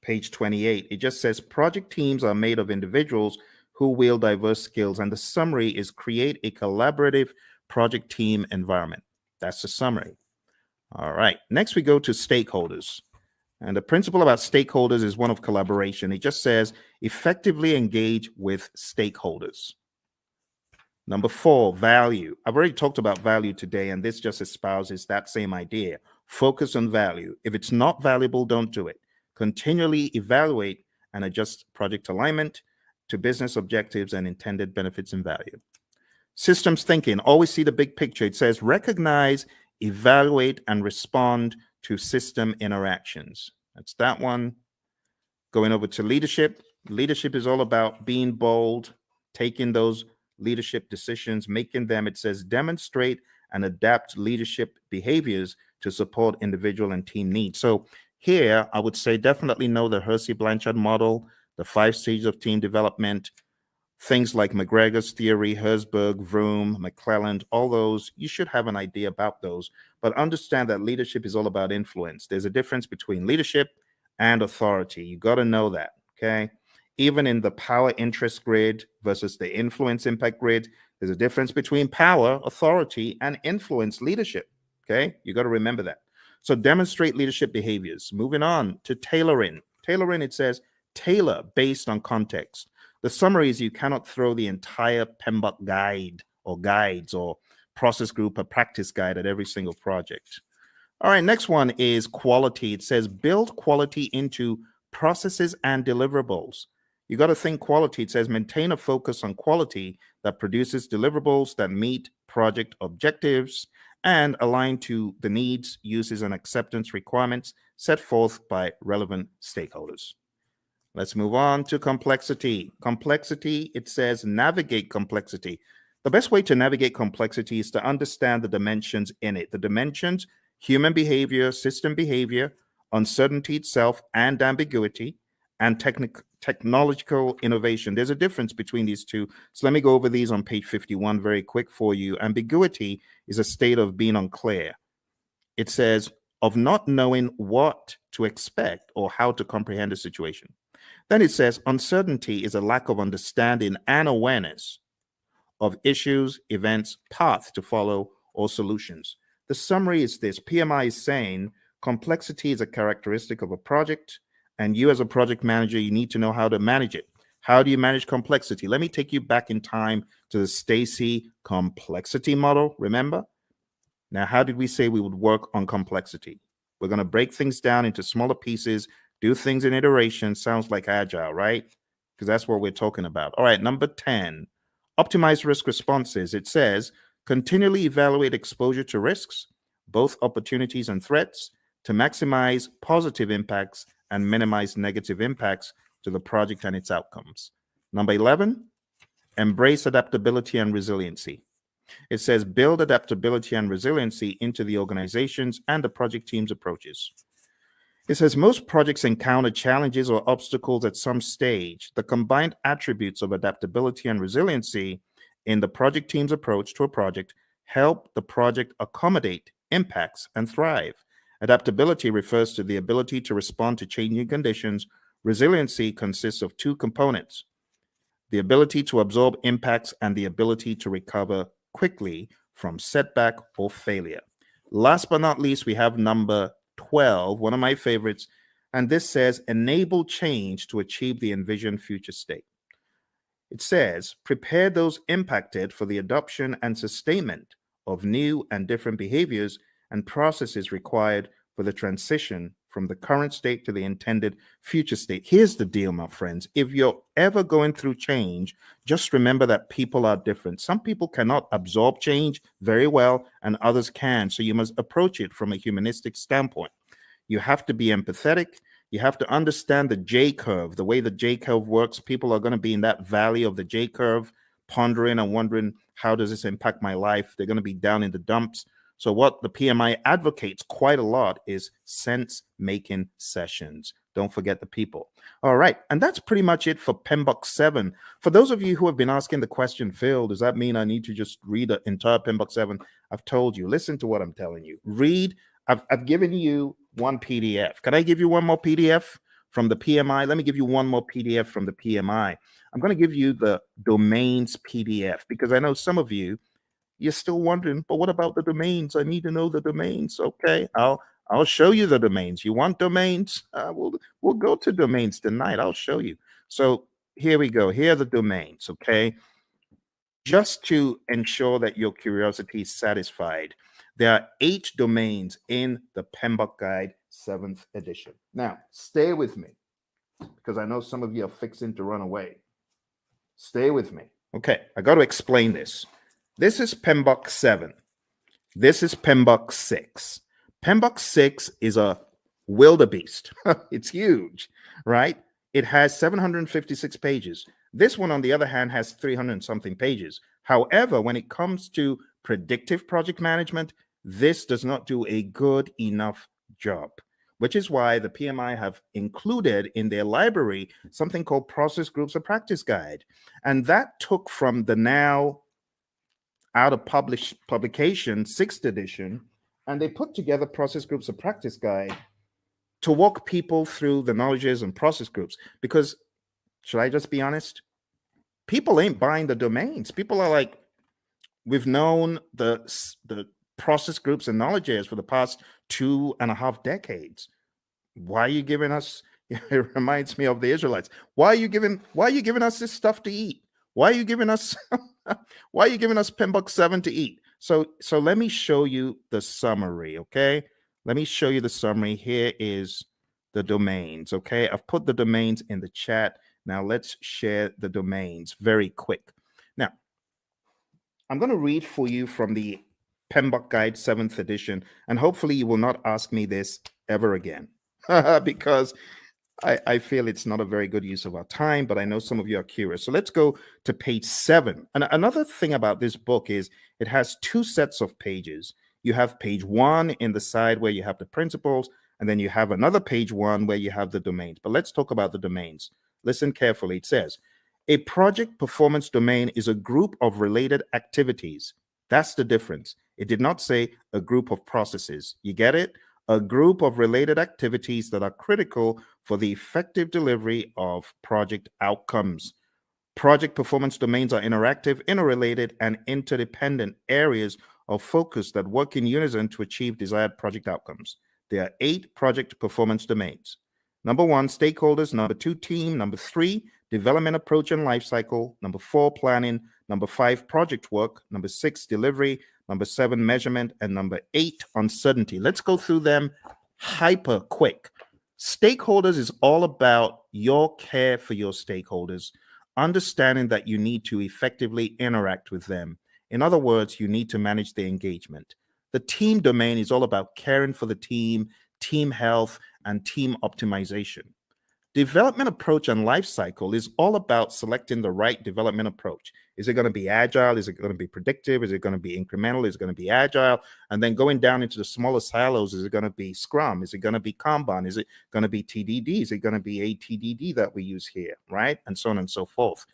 Speaker 1: page 28, it just says project teams are made of individuals who wield diverse skills. And the summary is create a collaborative project team environment. That's the summary. All right. Next, we go to stakeholders. And the principle about stakeholders is one of collaboration. It just says effectively engage with stakeholders. Number 4, value. I've already talked about value today, and this just espouses that same idea. Focus on value. If it's not valuable, don't do it. Continually evaluate and adjust project alignment to business objectives and intended benefits and value. Systems thinking. Always see the big picture. It says recognize, evaluate, and respond to system interactions. That's that one. Going over to leadership. Leadership is all about being bold, taking those leadership decisions, making them, it says, demonstrate and adapt leadership behaviors to support individual and team needs. So here, I would say definitely know the Hersey-Blanchard model, the 5 stages of team development, things like McGregor's theory, Herzberg, Vroom, McClelland, all those, you should have an idea about those. But understand that leadership is all about influence. There's a difference between leadership and authority. You got to know that, okay? Even in the power interest grid versus the influence impact grid, there's a difference between power, authority, and influence leadership, okay? You got to remember that. So demonstrate leadership behaviors. Moving on to tailoring. Tailoring, it says, tailor based on context. The summary is you cannot throw the entire PMBOK guide or guides or process group or practice guide at every single project. All right, next one is quality. It says build quality into processes and deliverables. You got to think quality. It says maintain a focus on quality that produces deliverables that meet project objectives and align to the needs, uses, and acceptance requirements set forth by relevant stakeholders. Let's move on to complexity. Complexity, it says navigate complexity. The best way to navigate complexity is to understand the dimensions in it. The dimensions, human behavior, system behavior, uncertainty itself, and ambiguity, and technological innovation. There's a difference between these two. So let me go over these on page 51 very quick for you. Ambiguity is a state of being unclear. It says of not knowing what to expect or how to comprehend a situation. Then it says uncertainty is a lack of understanding and awareness of issues, events, paths to follow, or solutions. The summary is this. PMI is saying complexity is a characteristic of a project, and you as a project manager, you need to know how to manage it. How do you manage complexity? Let me take you back in time to the Stacy complexity model, remember? Now, how did we say we would work on complexity? We're going to break things down into smaller pieces, do things in iteration. Sounds like Agile, right? Because that's what we're talking about. All right, number 10, optimize risk responses. It says continually evaluate exposure to risks, both opportunities and threats, to maximize positive impacts and minimize negative impacts to the project and its outcomes. Number 11, embrace adaptability and resiliency. It says build adaptability and resiliency into the organizations and the project team's approaches. It says most projects encounter challenges or obstacles at some stage. The combined attributes of adaptability and resiliency in the project team's approach to a project help the project accommodate impacts and thrive. Adaptability refers to the ability to respond to changing conditions. Resiliency consists of 2 components: the ability to absorb impacts and the ability to recover quickly from setback or failure. Last but not least, we have number 12, one of my favorites, and this says enable change to achieve the envisioned future state. It says prepare those impacted for the adoption and sustainment of new and different behaviors and processes required for the transition from the current state to the intended future state. Here's the deal, my friends. If you're ever going through change, just remember that people are different. Some people cannot absorb change very well, and others can. So you must approach it from a humanistic standpoint. You have to be empathetic. You have to understand the J curve, the way the J curve works. People are going to be in that valley of the J curve, pondering and wondering, how does this impact my life? They're going to be down in the dumps. So what the PMI advocates quite a lot is sense-making sessions. Don't forget the people. All right, and that's pretty much it for PMBOK 7. For those of you who have been asking the question, Phil, does that mean I need to just read the entire PMBOK 7? I've told you, listen to what I'm telling you. Read, I've given you one PDF. Can I give you one more PDF from the PMI? Let me give you one more PDF from the PMI. I'm going to give you the domains PDF because I know some of you, you're still wondering, but what about the domains? I need to know the domains. Okay, I'll show you the domains. You want domains? We'll go to domains tonight. I'll show you. So here we go. Here are the domains. Okay, just to ensure that your curiosity is satisfied, there are 8 domains in the PMBOK Guide 7th edition. Now, stay with me because I know some of you are fixing to run away. Stay with me. Okay, I got to explain this. This is PMBOK 7. This is PMBOK 6. PMBOK 6 is a wildebeest. It's huge, right? It has 756 pages. This one, on the other hand, has 300 something pages. However, when it comes to predictive project management, this does not do a good enough job, which is why the PMI have included in their library something called Process Groups of Practice Guide. And that took from the now out of publication 6th edition, and they put together Process Groups of Practice Guide to walk people through the knowledges and process groups. Because, should I just be honest? People ain't buying the domains. People are like, we've known the process groups and knowledge areas for the past 2.5 decades. Why are you giving us? It reminds me of the Israelites. Why are you giving us this stuff to eat? Why are you giving us why are you giving us PMBOK 7 to eat? So let me show you the summary, okay? Let me show you the summary. Here is the domains, okay? I've put the domains in the chat. Now let's share the domains very quick. Now, I'm going to read for you from the PMBOK Guide 7th edition, and hopefully you will not ask me this ever again because I feel it's not a very good use of our time, but I know some of you are curious. So let's go to page 7. And another thing about this book is it has 2 sets of pages. You have page 1 in the side where you have the principles, and then you have another page 1 where you have the domains. But let's talk about the domains. Listen carefully. It says, a project performance domain is a group of related activities. That's the difference. It did not say a group of processes. You get it? A group of related activities that are critical for the effective delivery of project outcomes. Project performance domains are interactive, interrelated, and interdependent areas of focus that work in unison to achieve desired project outcomes. There are 8 project performance domains. Number 1, stakeholders. Number 2, team. Number 3, development approach and lifecycle. Number 4, planning. Number 5, project work. Number 6, delivery. Number 7, measurement. And number 8, uncertainty. Let's go through them hyper quick. Stakeholders is all about your care for your stakeholders, understanding that you need to effectively interact with them. In other words, you need to manage their engagement. The team domain is all about caring for the team, team health, and team optimization. Development approach and life cycle is all about selecting the right development approach. Is it going to be agile? Is it going to be predictive? Is it going to be incremental? Is it going to be agile? And then going down into the smaller silos, is it going to be Scrum? Is it going to be Kanban? Is it going to be TDD? Is it going to be ATDD that we use here, right? And so on and so forth.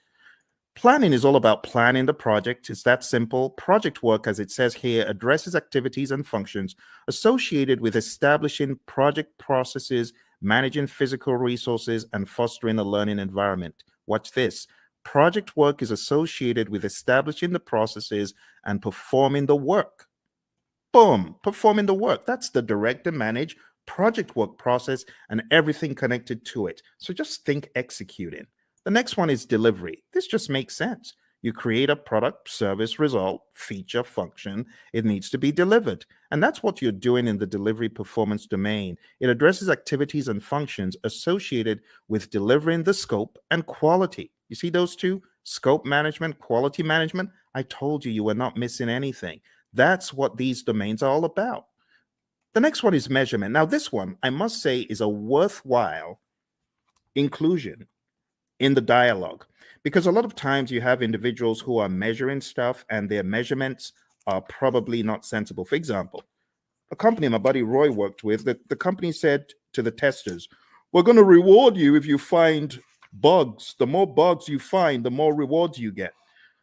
Speaker 1: Planning is all about planning the project. It's that simple. Project work, as it says here, addresses activities and functions associated with establishing project processes, managing physical resources, and fostering a learning environment. Watch this. Project work is associated with establishing the processes and performing the work. Boom, performing the work. That's the direct and manage project work process and everything connected to it. So just think executing. The next one is delivery. This just makes sense. You create a product, service, result, feature, function. It needs to be delivered. And that's what you're doing in the delivery performance domain. It addresses activities and functions associated with delivering the scope and quality. You see those two? Scope management, quality management. I told you you were not missing anything. That's what these domains are all about. The next one is measurement. Now, this one, I must say, is a worthwhile inclusion in the dialogue, because a lot of times you have individuals who are measuring stuff and their measurements are probably not sensible. For example, a company my buddy Roy worked with, the company said to the testers, we're going to reward you if you find bugs. The more bugs you find, the more rewards you get.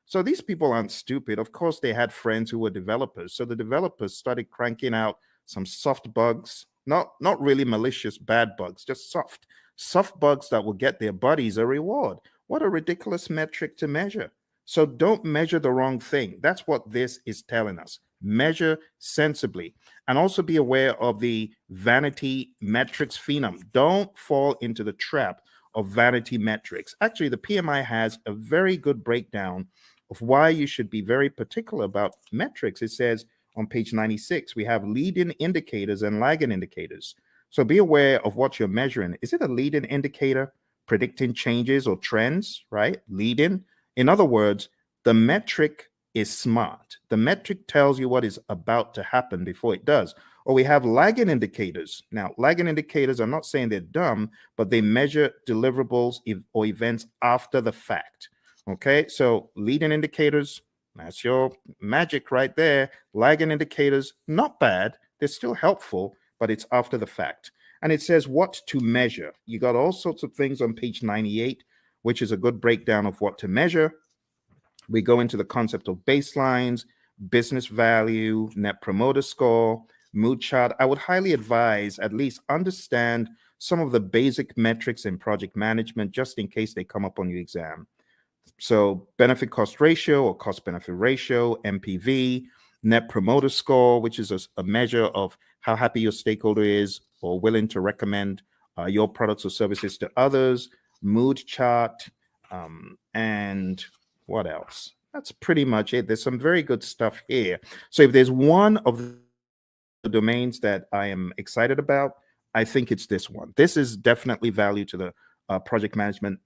Speaker 1: So these people aren't stupid. Of course, they had friends who were developers. So the developers started cranking out some soft bugs, not really malicious bad bugs, just soft bugs that will get their buddies a reward. What a ridiculous metric to measure. So don't measure the wrong thing. That's what this is telling us. Measure sensibly, and also be aware of the vanity metrics phenom. Don't fall into the trap of vanity metrics. Actually, the PMI has a very good breakdown of why you should be very particular about metrics. It says on page 96, we have leading indicators and lagging indicators. So be aware of what you're measuring. Is it a leading indicator predicting changes or trends, right? Leading. In other words, the metric is smart. The metric tells you what is about to happen before it does. Or we have lagging indicators. Now, lagging indicators, I'm not saying they're dumb, but they measure deliverables or events after the fact. Okay, so leading indicators, that's your magic right there. Lagging indicators, not bad. They're still helpful, but it's after the fact. And it says what to measure. You got all sorts of things on page 98, which is a good breakdown of what to measure. We go into the concept of baselines, business value, net promoter score, mood chart. I would highly advise at least understand some of the basic metrics in project management, just in case they come up on your exam. So benefit cost ratio or cost benefit ratio, MPV, net promoter score, which is a measure of how happy your stakeholder is or willing to recommend your products or services to others, mood chart, and what else? That's pretty much it. There's some very good stuff here. So if there's one of the domains that I am excited about, I think it's this one. This is definitely value to the project management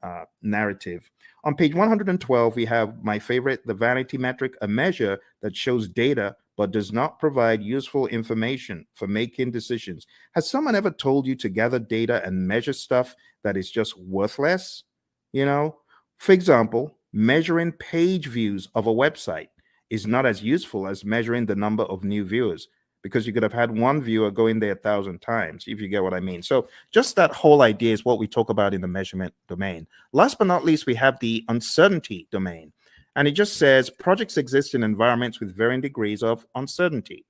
Speaker 1: narrative. On page 112, we have my favorite, the vanity metric, a measure that shows data but does not provide useful information for making decisions. Has someone ever told you to gather data and measure stuff that is just worthless? You know, for example, measuring page views of a website is not as useful as measuring the number of new viewers, because you could have had one viewer go in there 1,000 times, if you get what I mean. So just that whole idea is what we talk about in the measurement domain. Last but not least, we have the uncertainty domain. And it just says projects exist in environments with varying degrees of uncertainty.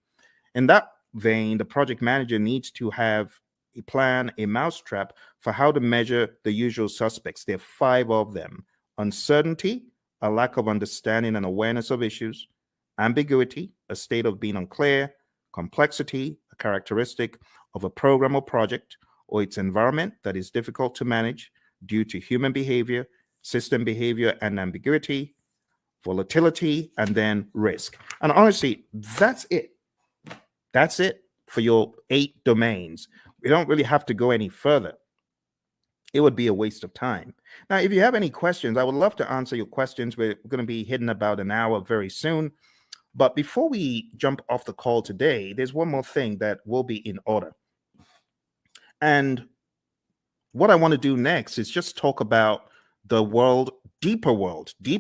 Speaker 1: In that vein, the project manager needs to have a plan, a mousetrap for how to measure the usual suspects. There are 5 of them: uncertainty, a lack of understanding and awareness of issues; ambiguity, a state of being unclear; complexity, a characteristic of a program or project or its environment that is difficult to manage due to human behavior, system behavior, and ambiguity; volatility; and then risk. And honestly, that's it. That's it for your 8 domains. We don't really have to go any further. It would be a waste of time. Now, if you have any questions, I would love to answer your questions. We're going to be hitting about an hour very soon. But before we jump off the call today, there's one more thing that will be in order. And what I want to do next is just talk about the deeper world, the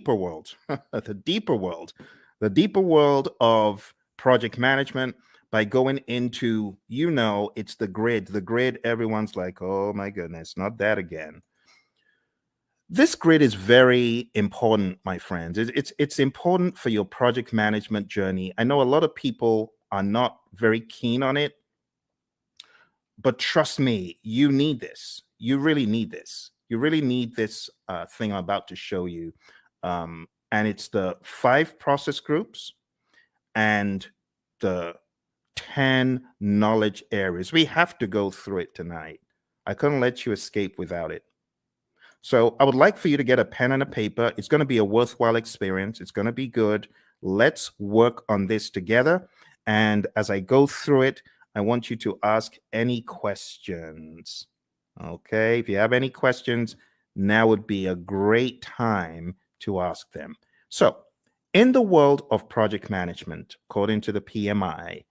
Speaker 1: deeper world of project management, by going into, it's the grid. Everyone's like, oh my goodness, not that again. This grid is very important, my friends. It's important for your project management journey. I know a lot of people are not very keen on it, but trust me, you need this. You really need this. You really need this thing I'm about to show you. And it's the 5 process groups and the 10 knowledge areas. We have to go through it tonight. I couldn't let you escape without it. So I would like for you to get a pen and a paper. It's going to be a worthwhile experience. It's going to be good. Let's work on this together. And as I go through it, I want you to ask any questions. Okay, if you have any questions, now would be a great time to ask them. So in the world of project management, according to the PMI,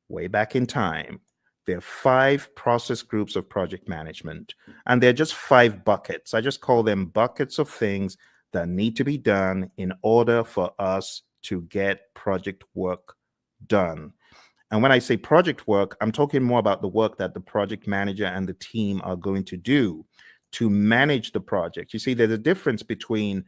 Speaker 1: way back in time, there are 5 process groups of project management, and they're just 5 buckets. I just call them buckets of things that need to be done in order for us to get project work done. And when I say project work, I'm talking more about the work that the project manager and the team are going to do to manage the project. You see, there's a difference between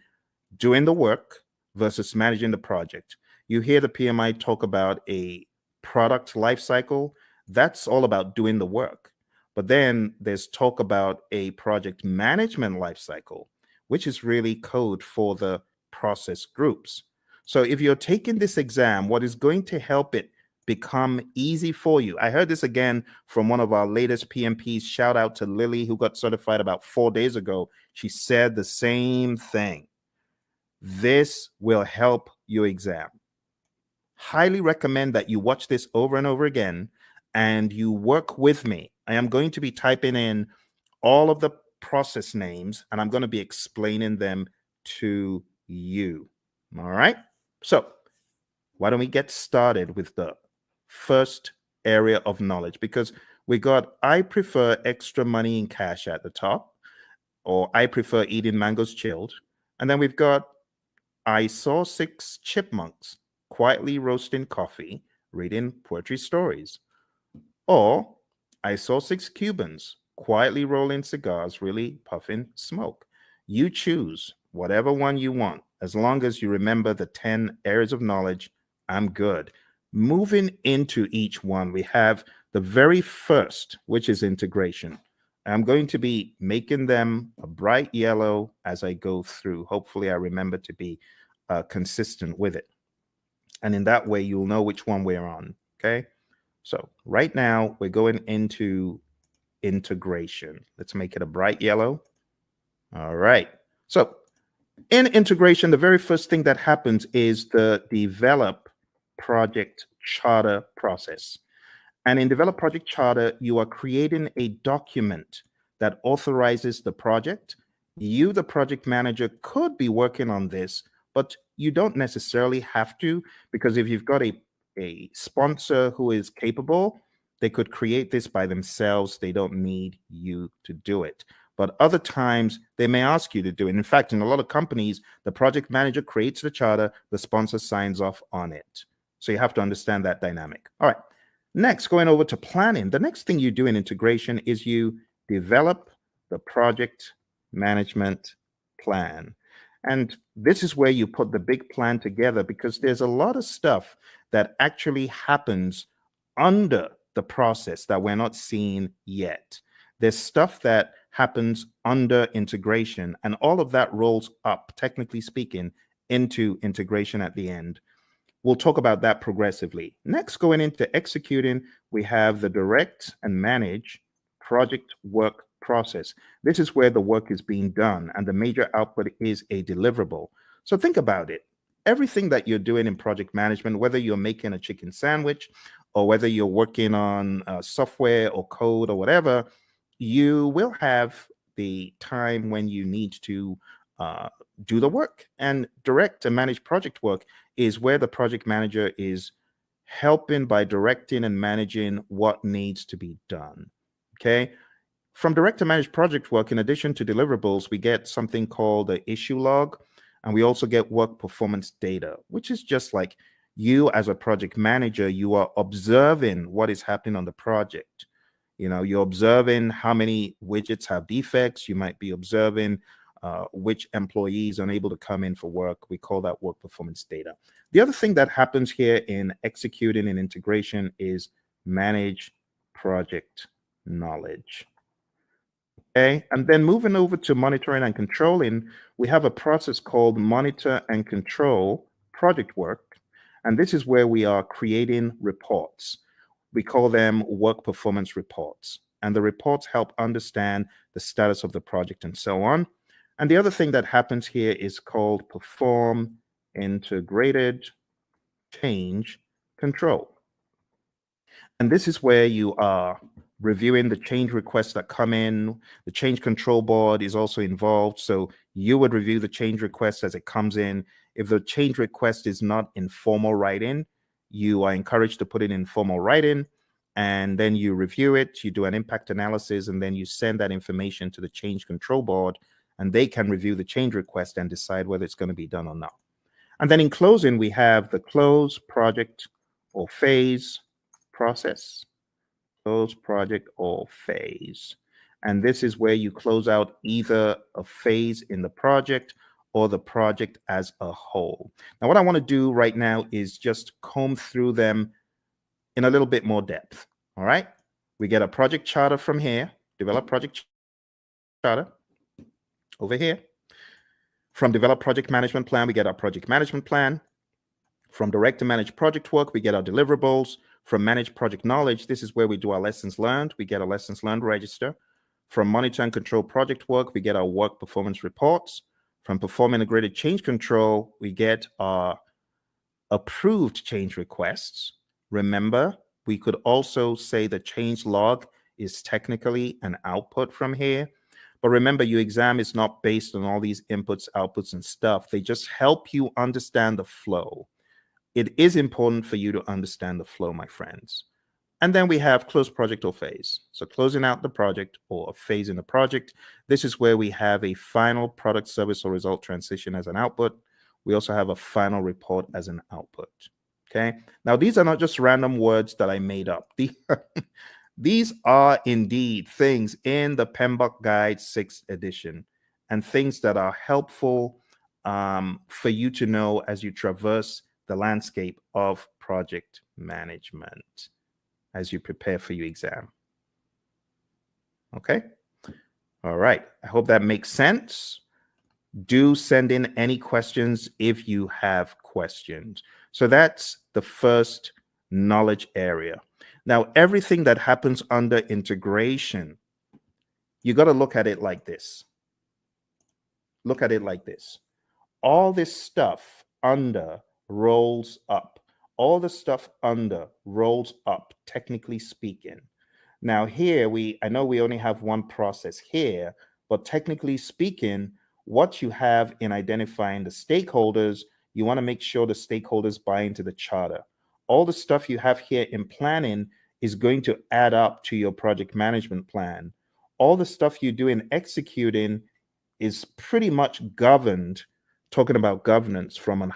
Speaker 1: doing the work versus managing the project. You hear the PMI talk about a product lifecycle. That's all about doing the work. But then there's talk about a project management lifecycle, which is really code for the process groups. So if you're taking this exam, what is going to help it become easy for you? I heard this again from one of our latest PMPs. Shout out to Lily, who got certified about 4 days ago. She said the same thing. This will help your exam. Highly recommend that you watch this over and over again and you work with me. I am going to be typing in all of the process names and I'm going to be explaining them to you. All right. So why don't we get started with the first area of knowledge? Because we got, I prefer extra money in cash at the top, or I prefer eating mangoes chilled. And then we've got, I saw 6 chipmunks quietly roasting coffee, reading poetry stories. Or I saw 6 Cubans quietly rolling cigars, really puffing smoke. You choose whatever one you want. As long as you remember the 10 areas of knowledge, I'm good. Moving into each one, we have the very first, which is integration. I'm going to be making them a bright yellow as I go through. Hopefully I remember to be consistent with it. And in that way, you'll know which one we're on, okay? So right now, we're going into integration. Let's make it a bright yellow. All right. So in integration, the very first thing that happens is the develop project charter process. And in develop project charter, you are creating a document that authorizes the project. You, the project manager, could be working on this, but you don't necessarily have to, because if you've got a sponsor who is capable, they could create this by themselves. They don't need you to do it. But other times they may ask you to do it. In fact, in a lot of companies, the project manager creates the charter, the sponsor signs off on it. So you have to understand that dynamic. All right. Next, going over to planning. The next thing you do in integration is you develop the project management plan. And this is where you put the big plan together, because there's a lot of stuff that actually happens under the process that we're not seeing yet. There's stuff that happens under integration, and all of that rolls up, technically speaking, into integration at the end. We'll talk about that progressively. Next, going into executing, we have the direct and manage project work process. This is where the work is being done and the major output is a deliverable. So think about it. Everything that you're doing in project management, whether you're making a chicken sandwich or whether you're working on software or code or whatever, you will have the time when you need to do the work. And direct and manage project work is where the project manager is helping by directing and managing what needs to be done. Okay. From direct to manage project work, in addition to deliverables, we get something called the issue log, and we also get work performance data, which is just like you as a project manager, you are observing what is happening on the project. You know, you're observing how many widgets have defects. You might be observing which employees are unable to come in for work. We call that work performance data. The other thing that happens here in executing and integration is manage project knowledge. Okay, and then moving over to monitoring and controlling, we have a process called monitor and control project work. And this is where we are creating reports. We call them work performance reports. And the reports help understand the status of the project and so on. And the other thing that happens here is called perform integrated change control. And this is where you are reviewing the change requests that come in. The change control board is also involved. So you would review the change request as it comes in. If the change request is not in formal writing, you are encouraged to put it in formal writing. And then you review it, you do an impact analysis, and then you send that information to the change control board, and they can review the change request and decide whether it's going to be done or not. And then in closing, we have the close project or phase process. Close project or phase. And this is where you close out either a phase in the project or the project as a whole. Now, what I want to do right now is just comb through them in a little bit more depth. All right. We get a project charter from here, develop project charter over here. From develop project management plan, we get our project management plan. From direct to manage project work, we get our deliverables. From manage project knowledge, this is where we do our lessons learned. We get a lessons learned register. From monitor and control project work, we get our work performance reports. From perform integrated change control, we get our approved change requests. Remember, we could also say the change log is technically an output from here. But remember, your exam is not based on all these inputs, outputs, and stuff. They just help you understand the flow. It is important for you to understand the flow, my friends. And then we have close project or phase. So closing out the project or a phase in the project. This is where we have a final product, service, or result transition as an output. We also have a final report as an output. Okay. Now, these are not just random words that I made up. These are indeed things in the PMBOK Guide 6th edition and things that are helpful for you to know as you traverse the landscape of project management as you prepare for your exam. Okay. All right. I hope that makes sense. Do send in any questions if you have questions. So that's the first knowledge area. Now, everything that happens under integration, you got to look at it like this. Look at it like this. All this stuff under rolls up. All the stuff under rolls up, technically speaking. Now here, I know we only have one process here, but technically speaking, what you have in identifying the stakeholders, you want to make sure the stakeholders buy into the charter. All the stuff you have here in planning is going to add up to your project management plan. All the stuff you do in executing is pretty much governed, talking about governance from an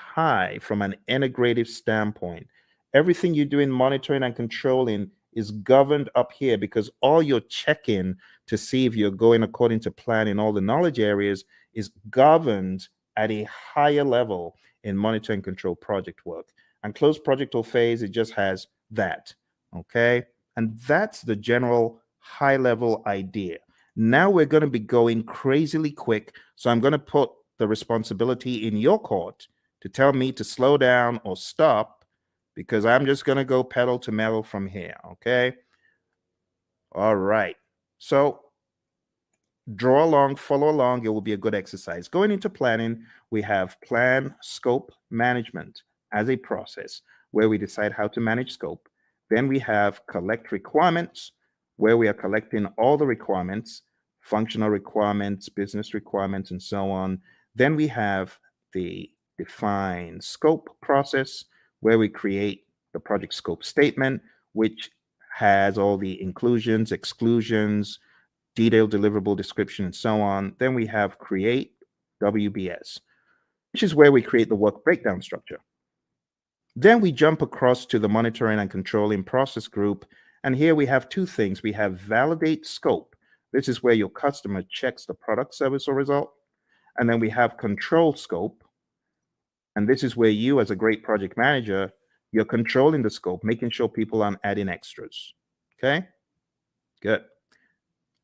Speaker 1: integrative standpoint. Everything you do in monitoring and controlling is governed up here because all you're checking to see if you're going according to plan in all the knowledge areas is governed at a higher level in monitor and control project work. And close project or phase, it just has that, okay? And that's the general high level idea. Now we're going to be going crazily quick, so I'm going to put the responsibility in your court to tell me to slow down or stop because I'm just going to go pedal to metal from here, okay? All right. So draw along, follow along. It will be a good exercise. Going into planning, we have plan, scope, management as a process where we decide how to manage scope. Then we have collect requirements, where we are collecting all the requirements, functional requirements, business requirements, and so on. Then we have the define scope process, where we create the project scope statement, which has all the inclusions, exclusions, detailed deliverable description, and so on. Then we have create WBS, which is where we create the work breakdown structure. Then we jump across to the monitoring and controlling process group. And here we have two things. We have validate scope. This is where your customer checks the product, service, or result. And then we have control scope. And this is where you, as a great project manager, you're controlling the scope, making sure people aren't adding extras. Okay, good.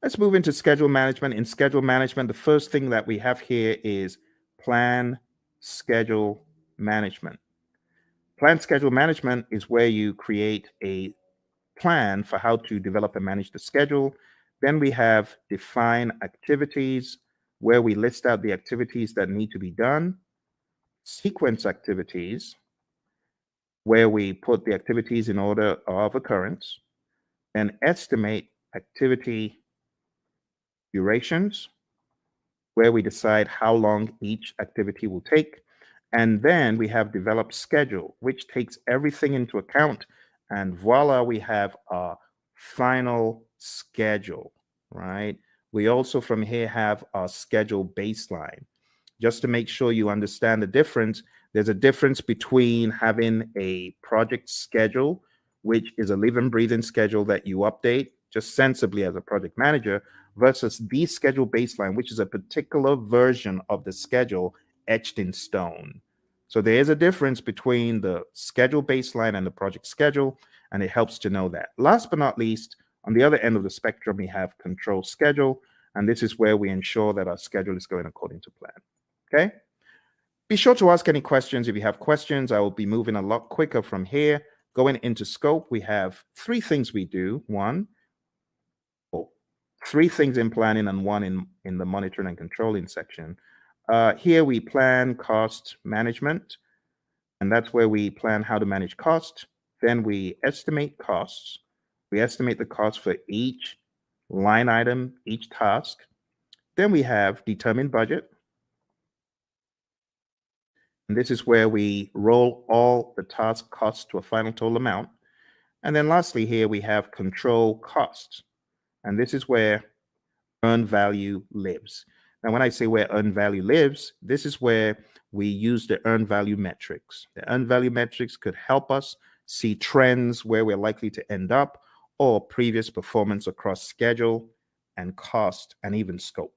Speaker 1: Let's move into schedule management. In schedule management, the first thing that we have here is plan schedule management. Plan schedule management is where you create a plan for how to develop and manage the schedule. Then we have define activities, where we list out the activities that need to be done. Sequence activities, where we put the activities in order of occurrence. And estimate activity durations, where we decide how long each activity will take. And then we have develop schedule, which takes everything into account. And voila, we have our final schedule, right? We also from here have our schedule baseline. Just to make sure you understand the difference, There's a difference between having a project schedule, which is a living, breathing schedule that you update just sensibly as a project manager, versus the schedule baseline, which is a particular version of the schedule etched in stone. So there is a difference between the schedule baseline and the project schedule, and it helps to know that. Last but not least, on the other end of the spectrum, we have control schedule, and this is where we ensure that our schedule is going according to plan. Okay? Be sure to ask any questions. If you have questions, I will be moving a lot quicker from here. Going into scope, we have three things we do. Three things in planning and one in the monitoring and controlling section. Here we plan cost management, and that's where we plan how to manage cost. Then we estimate costs. We estimate the cost for each line item, each task. Then we have determine budget. And this is where we roll all the task costs to a final total amount. And then lastly, here we have control costs. And this is where earned value lives. Now, when I say where earned value lives, this is where we use the earned value metrics. The earned value metrics could help us see trends where we're likely to end up, or previous performance across schedule and cost and even scope.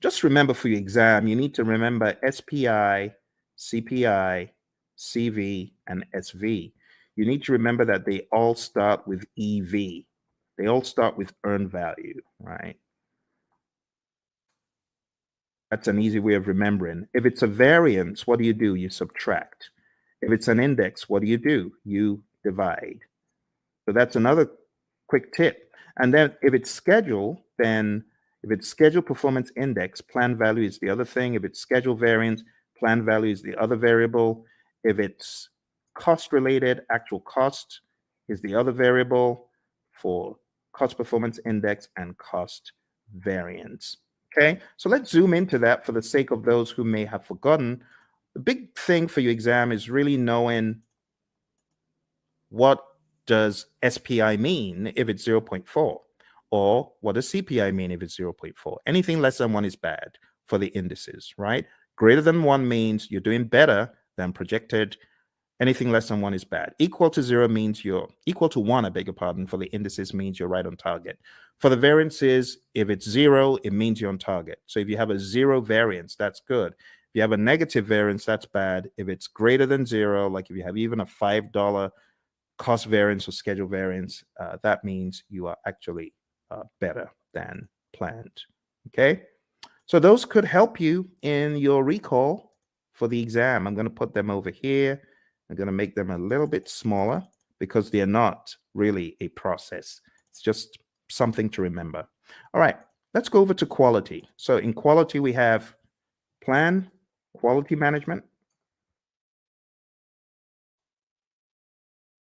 Speaker 1: Just remember for your exam, you need to remember SPI, CPI, CV, and SV. You need to remember that they all start with EV. They all start with earned value, right? That's an easy way of remembering. If it's a variance, what do? You subtract. If it's an index, what do? You divide. So that's another quick tip. And then if it's schedule, then if it's schedule performance index, plan value is the other thing. If it's schedule variance, plan value is the other variable. If it's cost related, actual cost is the other variable for cost performance index and cost variance. Okay, so let's zoom into that for the sake of those who may have forgotten. The big thing for your exam is really knowing what does SPI mean if it's 0.4, or what does CPI mean if it's 0.4. Anything less than 1 is bad for the indices, right? Greater than 1 means you're doing better than projected. Anything less than 1 is bad. Equal to 0 means you're equal to 1, I beg your pardon, for the indices means you're right on target. For the variances, if it's 0, it means you're on target. So if you have a 0 variance, that's good. If you have a negative variance, that's bad. If it's greater than 0, like if you have even a $5 cost variance or schedule variance, that means you are actually better than planned. Okay, so those could help you in your recall for the exam. I'm going to put them over here. I'm going to make them a little bit smaller because they're not really a process. It's just something to remember. All right, let's go over to quality. So in quality, we have plan, quality management,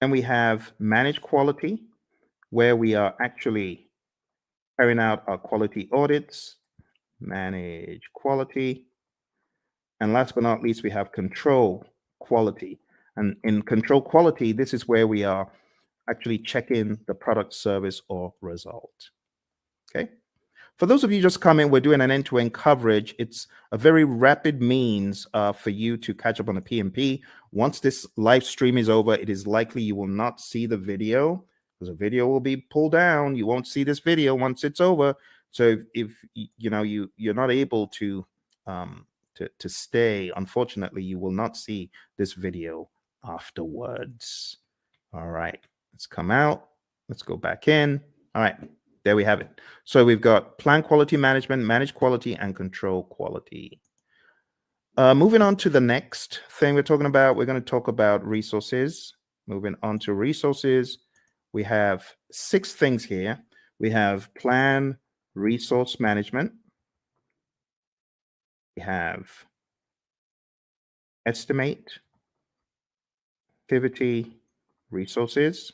Speaker 1: and we have manage quality, where we are actually carrying out our quality audits, manage quality. And last but not least, we have control quality. And in control quality, this is where we are actually checking the product, service, or result. Okay. For those of you just coming, we're doing an end-to-end coverage. It's a very rapid means for you to catch up on the PMP. Once this live stream is over, it is likely you will not see the video because the video will be pulled down. You won't see this video once it's over. So if you know you're not able to stay, unfortunately, you will not see this video afterwards. All right, let's come out. Let's go back in. All right, there we have it. So we've got plan quality management, manage quality, and control quality. Moving on to the next thing we're talking about, we're going to talk about resources. Moving on to resources, we have 6 things here. We have plan resource management. We have estimate, activity, resources,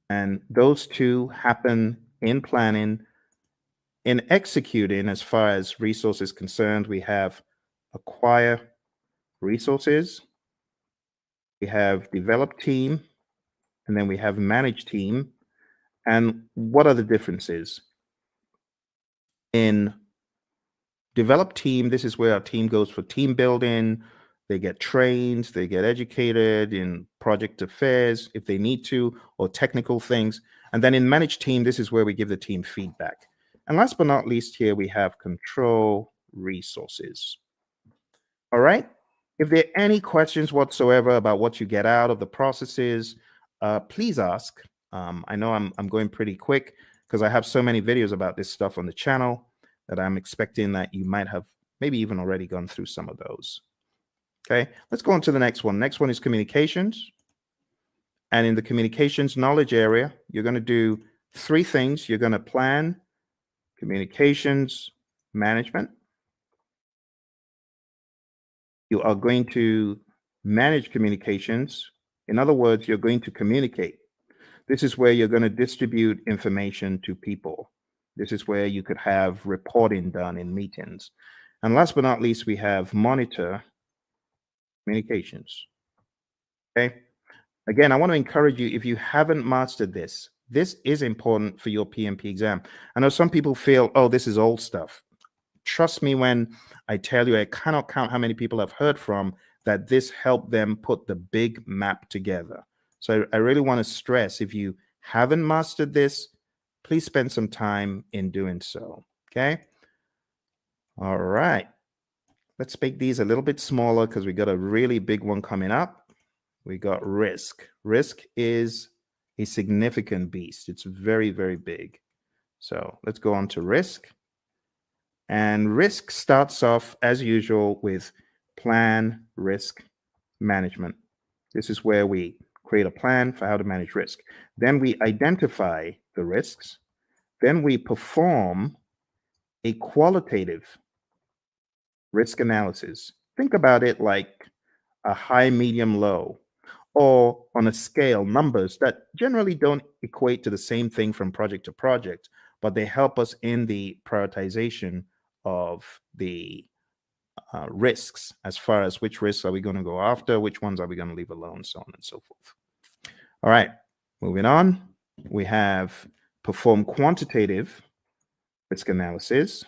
Speaker 1: and those two happen in planning. In executing, as far as resources concerned, we have acquire resources, we have develop team, and then we have manage team. And what are the differences? In develop team, this is where our team goes for team building, They get trained, they get educated in project affairs if they need to, or technical things. And then in managed team, this is where we give the team feedback. And last but not least, here we have control resources. All right. If there are any questions whatsoever about what you get out of the processes, please ask. I know I'm going pretty quick because I have so many videos about this stuff on the channel that I'm expecting that you might have maybe even already gone through some of those. Okay, let's go on to the next one. Next one is communications. And in the communications knowledge area, you're going to do three things. You're going to plan communications management. You are going to manage communications. In other words, you're going to communicate. This is where you're going to distribute information to people. This is where you could have reporting done in meetings. And last but not least, we have monitor communications. Okay. Again, I want to encourage you, if you haven't mastered this, this is important for your PMP exam. I know some people feel, oh, this is old stuff. Trust me when I tell you, I cannot count how many people I've heard from that this helped them put the big map together. So I really want to stress, if you haven't mastered this, please spend some time in doing so. Okay. All right. Let's make these a little bit smaller because we got a really big one coming up. We got risk. Risk is a significant beast. It's very, very big. So let's go on to risk. And risk starts off, as usual, with plan risk management. This is where we create a plan for how to manage risk. Then we identify the risks. Then we perform a qualitative risk analysis. Think about it like a high, medium, low, or on a scale, numbers that generally don't equate to the same thing from project to project, but they help us in the prioritization of the risks, as far as which risks are we going to go after, which ones are we going to leave alone, so on and so forth. All right, moving on. We have perform quantitative risk analysis.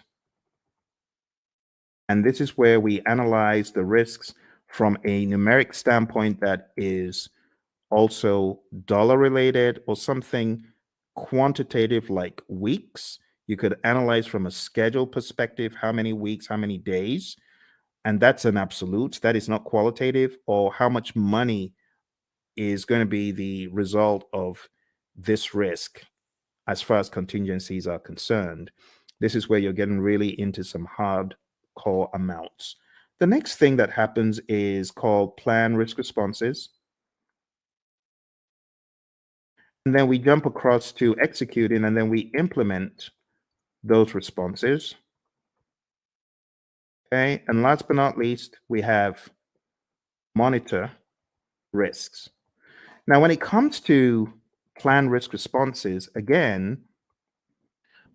Speaker 1: And this is where we analyze the risks from a numeric standpoint that is also dollar related or something quantitative like weeks. You could analyze from a schedule perspective, how many weeks, how many days, and that's an absolute. That is not qualitative. Or how much money is going to be the result of this risk as far as contingencies are concerned. This is where you're getting really into some hardcore amounts. The next thing that happens is called plan risk responses. And then we jump across to executing, and then we implement those responses. Okay, and last but not least, we have monitor risks. Now, when it comes to plan risk responses, again,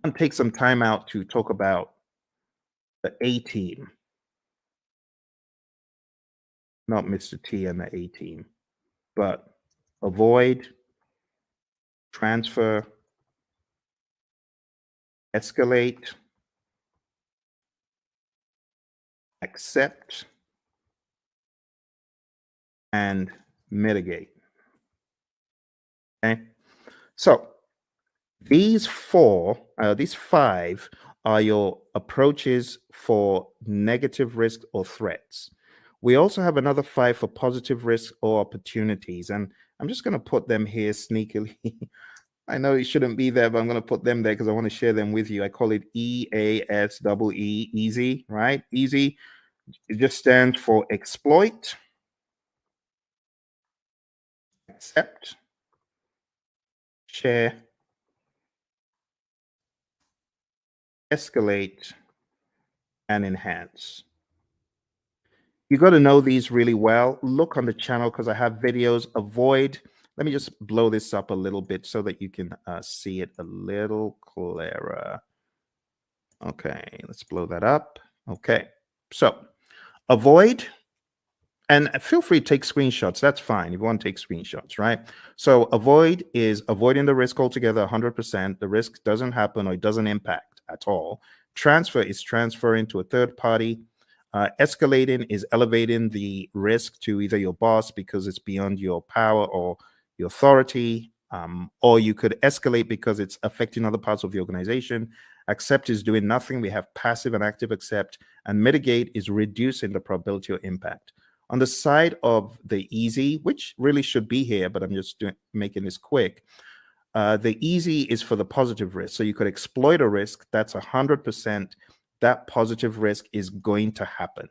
Speaker 1: I'm going to take some time out to talk about the A team, not Mr. T and the A team, but avoid, transfer, escalate, accept, and mitigate. Okay, so these five are your approaches for negative risk or threats. We also have another 5 for positive risk or opportunities, and I'm just going to put them here sneakily. I know it shouldn't be there, but I'm going to put them there because I want to share them with you. I call it EASEE, easy, right? Easy. It just stands for exploit, accept, share, escalate, and enhance. You got to know these really well. Look on the channel because I have videos. Avoid. Let me just blow this up a little bit so that you can see it a little clearer. Okay, let's blow that up. Okay, so avoid, and feel free to take screenshots. That's fine if you want to take screenshots, right? So avoid is avoiding the risk altogether, 100%. The risk doesn't happen or it doesn't impact at all. Transfer is transferring to a third party. Escalating is elevating the risk to either your boss because it's beyond your power or your authority, or you could escalate because it's affecting other parts of the organization. Accept is doing nothing. We have passive and active accept, and mitigate is reducing the probability or impact. On the side of the easy, which really should be here, but I'm just making this quick. The easy is for the positive risk. So you could exploit a risk that's 100%. That positive risk is going to happen,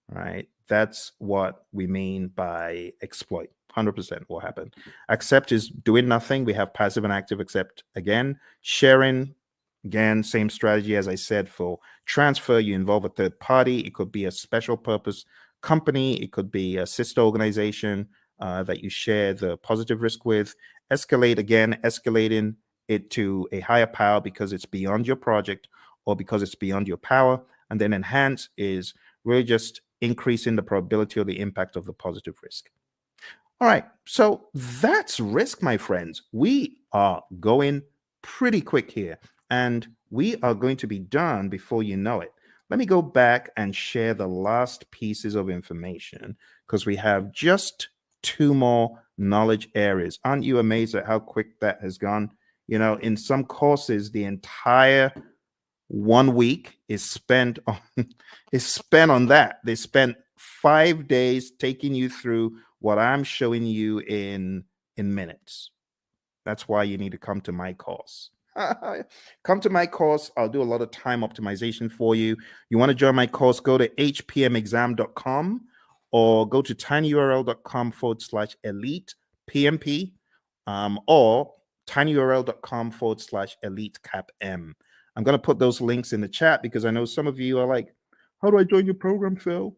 Speaker 1: right? That's what we mean by exploit. 100% will happen. Accept is doing nothing. We have passive and active accept again. Sharing, again, same strategy as I said for transfer. You involve a third party. It could be a special purpose company. It could be a sister organization that you share the positive risk with. Escalate, again, escalating it to a higher power because it's beyond your project or because it's beyond your power. And then enhance is really just increasing the probability or the impact of the positive risk. All right, so that's risk, my friends. We are going pretty quick here, and we are going to be done before you know it. Let me go back and share the last pieces of information because we have just 2 more knowledge areas. Aren't you amazed at how quick that has gone? You know, in some courses, the entire 1 week is spent on that. They spent 5 days taking you through what I'm showing you in minutes. That's why you need to come to my course. Come to my course. I'll do a lot of time optimization for you. You want to join my course, go to hpmexam.com or go to tinyurl.com/elite PMP or tinyurl.com/elite CAPM. I'm going to put those links in the chat because I know some of you are like, how do I join your program, Phil?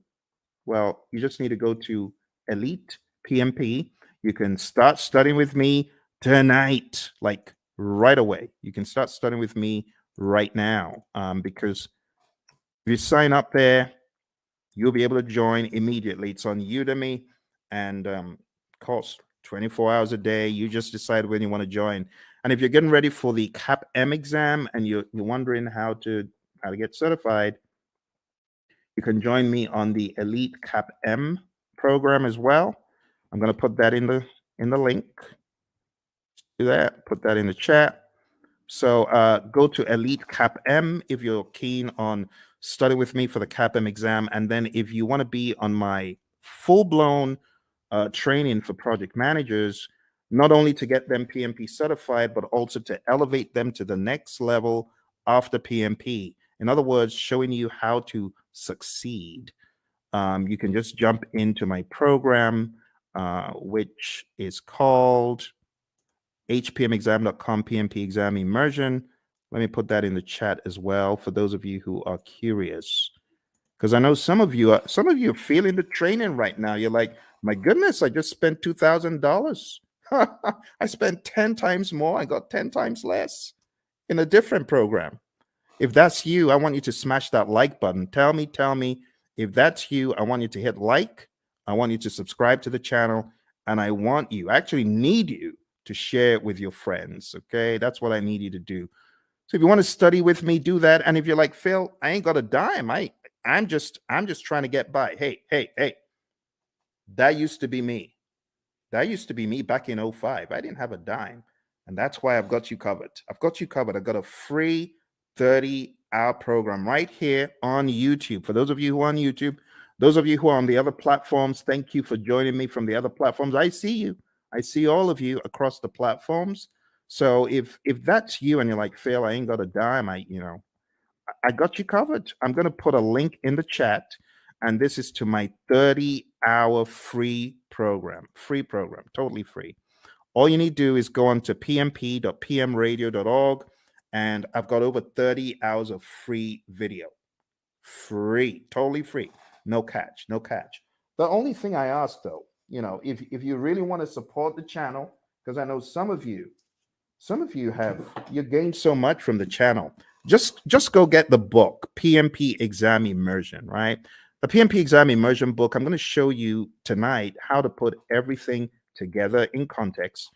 Speaker 1: Well, you just need to go to Elite PMP. You can start studying with me tonight, like right away. You can start studying with me right now because if you sign up there, you'll be able to join immediately. It's on Udemy and costs 24 hours a day. You just decide when you want to join. And if you're getting ready for the CAPM exam and you're wondering how to get certified, you can join me on the Elite CAPM program as well. I'm going to put that in the link. Do that. Put that in the chat. So go to Elite CAPM if you're keen on studying with me for the CAPM exam. And then if you want to be on my full-blown training for project managers, not only to get them PMP certified, but also to elevate them to the next level after PMP. In other words, showing you how to succeed. You can just jump into my program, which is called hpmexam.com PMP exam immersion. Let me put that in the chat as well for those of you who are curious, because I know some of you are feeling the training right now. You're like, my goodness, I just spent $2,000. I spent 10 times more. I got 10 times less in a different program. If that's you, I want you to smash that like button. Tell me if that's you. I want you to hit like. I want you to subscribe to the channel, and I actually need you to share it with your friends. Okay, that's what I need you to do. So if you want to study with me, do that. And if you're like, Phil, I ain't got a dime. I'm just trying to get by. Hey, that used to be me. That used to be me back in 05. I didn't have a dime. And that's why I've got you covered. I've got a free 30-hour program right here on YouTube. For those of you who are on YouTube, those of you who are on the other platforms, thank you for joining me from the other platforms. I see you. I see all of you across the platforms. So if that's you and you're like, Phil, I ain't got a dime, I got you covered. I'm going to put a link in the chat, and this is to my 30-hour free program, totally free. All you need to do is go on to pmp.pmradio.org, and I've got over 30 hours of free video. Free, totally free. No catch. The only thing I ask, though, if you really want to support the channel, because I know some of you you gained so much from the channel. Just go get the book, PMP Exam Immersion, right? The PMP Exam Immersion book, I'm going to show you tonight how to put everything together in context.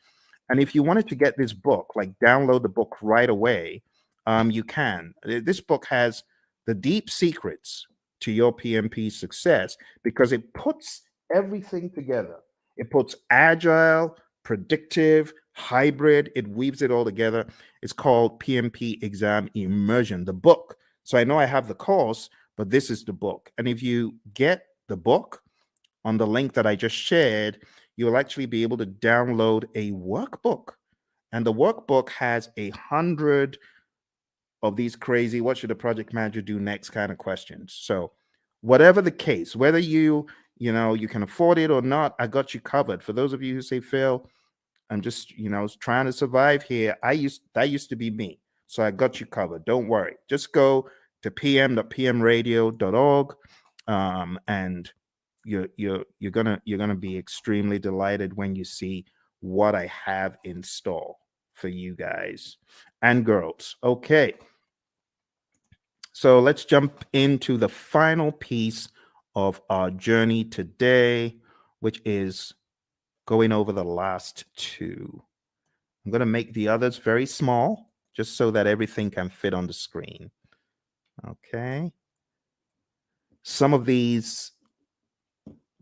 Speaker 1: And if you wanted to get this book, like download the book right away, you can. This book has the deep secrets to your PMP success because it puts everything together. It puts agile, predictive, hybrid, it weaves it all together. It's called PMP Exam Immersion, the book. So I know I have the course, but this is the book. And if you get the book on the link that I just shared, you'll actually be able to download a workbook. And the workbook has 100 of these crazy, what should a project manager do next kind of questions. So whatever the case, whether you can afford it or not, I got you covered. For those of you who say, Phil, I'm just, trying to survive here. That used to be me. So I got you covered. Don't worry. Just go to pm.pmradio.org, and you're gonna be extremely delighted when you see what I have in store for you guys and girls. Okay. So let's jump into the final piece of our journey today, which is going over the last two. I'm going to make the others very small, just so that everything can fit on the screen. Okay. Some of these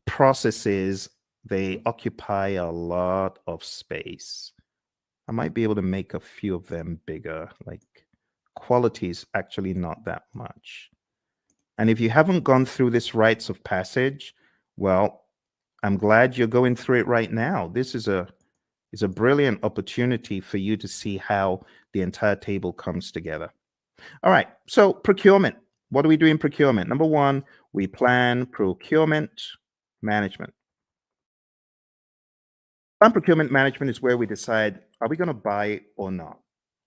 Speaker 1: processes, they occupy a lot of space. I might be able to make a few of them bigger, like quality is actually not that much. And if you haven't gone through this rites of passage, well, I'm glad you're going through it right now. This is a brilliant opportunity for you to see how the entire table comes together. All right, so procurement. What do we do in procurement? Number one, we plan procurement management. Plan procurement management is where we decide, are we going to buy or not?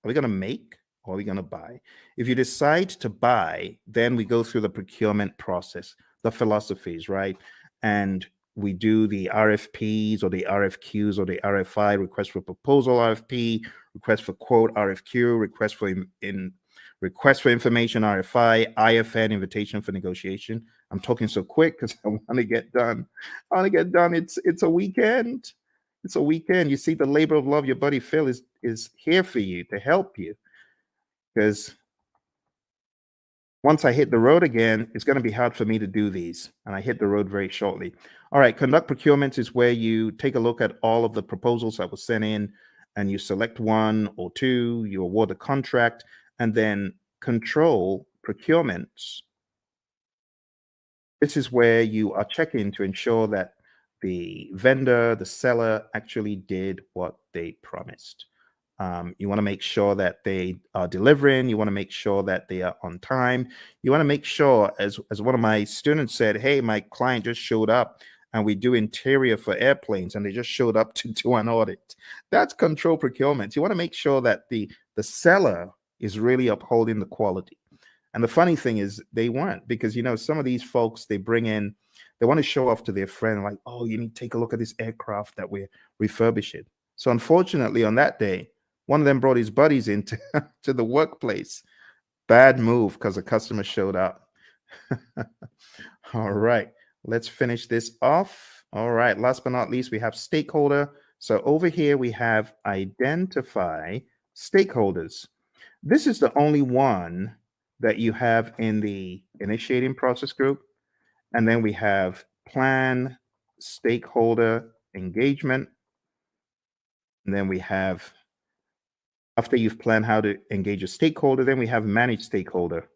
Speaker 1: Are we going to make or are we going to buy? If you decide to buy, then we go through the procurement process, the philosophies, right? And we do the RFPs or the RFQs or the RFI, request for proposal RFP, request for quote RFQ, request for information RFI, IFN, invitation for negotiation. I'm talking so quick because I want to get done. I want to get done. It's a weekend. It's a weekend. You see, the labor of love, your buddy Phil is here for you to help you. Because once I hit the road again, it's going to be hard for me to do these. And I hit the road very shortly. All right, conduct procurements is where you take a look at all of the proposals that were sent in and you select one or two, you award a contract, and then control procurements. This is where you are checking to ensure that the vendor, the seller actually did what they promised. You want to make sure that they are delivering. You want to make sure that they are on time. You want to make sure, as one of my students said, hey, my client just showed up and we do interior for airplanes and they just showed up to do an audit. That's control procurement. You want to make sure that the seller is really upholding the quality. And the funny thing is they weren't, because, some of these folks, they bring in, they want to show off to their friend, like, oh, you need to take a look at this aircraft that we're refurbishing. So unfortunately, on that day, one of them brought his buddies into to the workplace. Bad move because the customer showed up. All right, let's finish this off. All right, last but not least, we have stakeholder. So over here, we have identify stakeholders. This is the only one that you have in the initiating process group. And then we have plan stakeholder engagement. And then we have, after you've planned how to engage a stakeholder, then we have manage stakeholder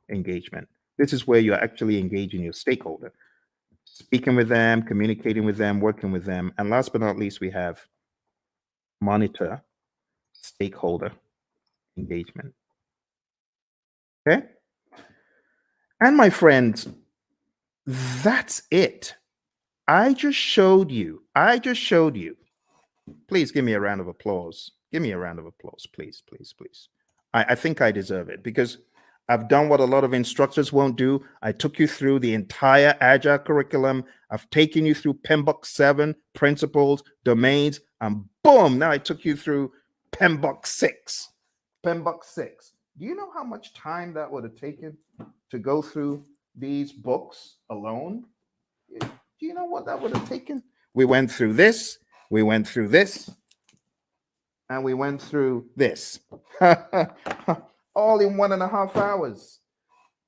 Speaker 1: engagement. This is where you're actually engaging your stakeholder, speaking with them, communicating with them, working with them. And last but not least, we have monitor stakeholder engagement. Okay. And my friends, that's it. I just showed you. Please give me a round of applause. Give me a round of applause, please, please, please. I think I deserve it because I've done what a lot of instructors won't do. I took you through the entire Agile curriculum. I've taken you through PMBOK 7, principles, domains, and boom, now I took you through PMBOK 6. PMBOK 6. Do you know how much time that would have taken to go through these books alone? Do you know what that would have taken? We went through this, we went through this, and we went through this. All in 1.5 hours.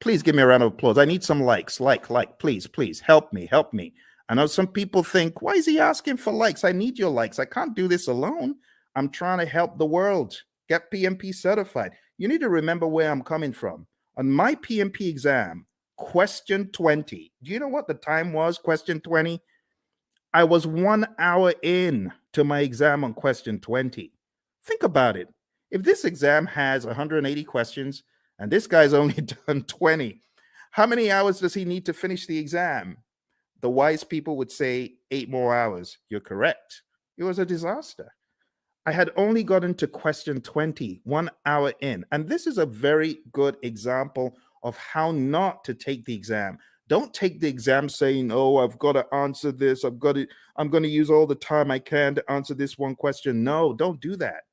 Speaker 1: Please give me a round of applause. I need some likes. Like, please, help me. I know some people think, why is he asking for likes? I need your likes. I can't do this alone. I'm trying to help the world get PMP certified. You need to remember where I'm coming from. On my PMP exam, question 20, do you know what the time was? Question 20? I was 1 hour in to my exam on question 20. Think about it. If this exam has 180 questions and this guy's only done 20, how many hours does he need to finish the exam? The wise people would say 8 more hours. You're correct. It was a disaster. I had only gotten to question 20, 1 hour in. And this is a very good example of how not to take the exam. Don't take the exam saying, oh, I've got to answer this. I'm going to use all the time I can to answer this one question. No, don't do that.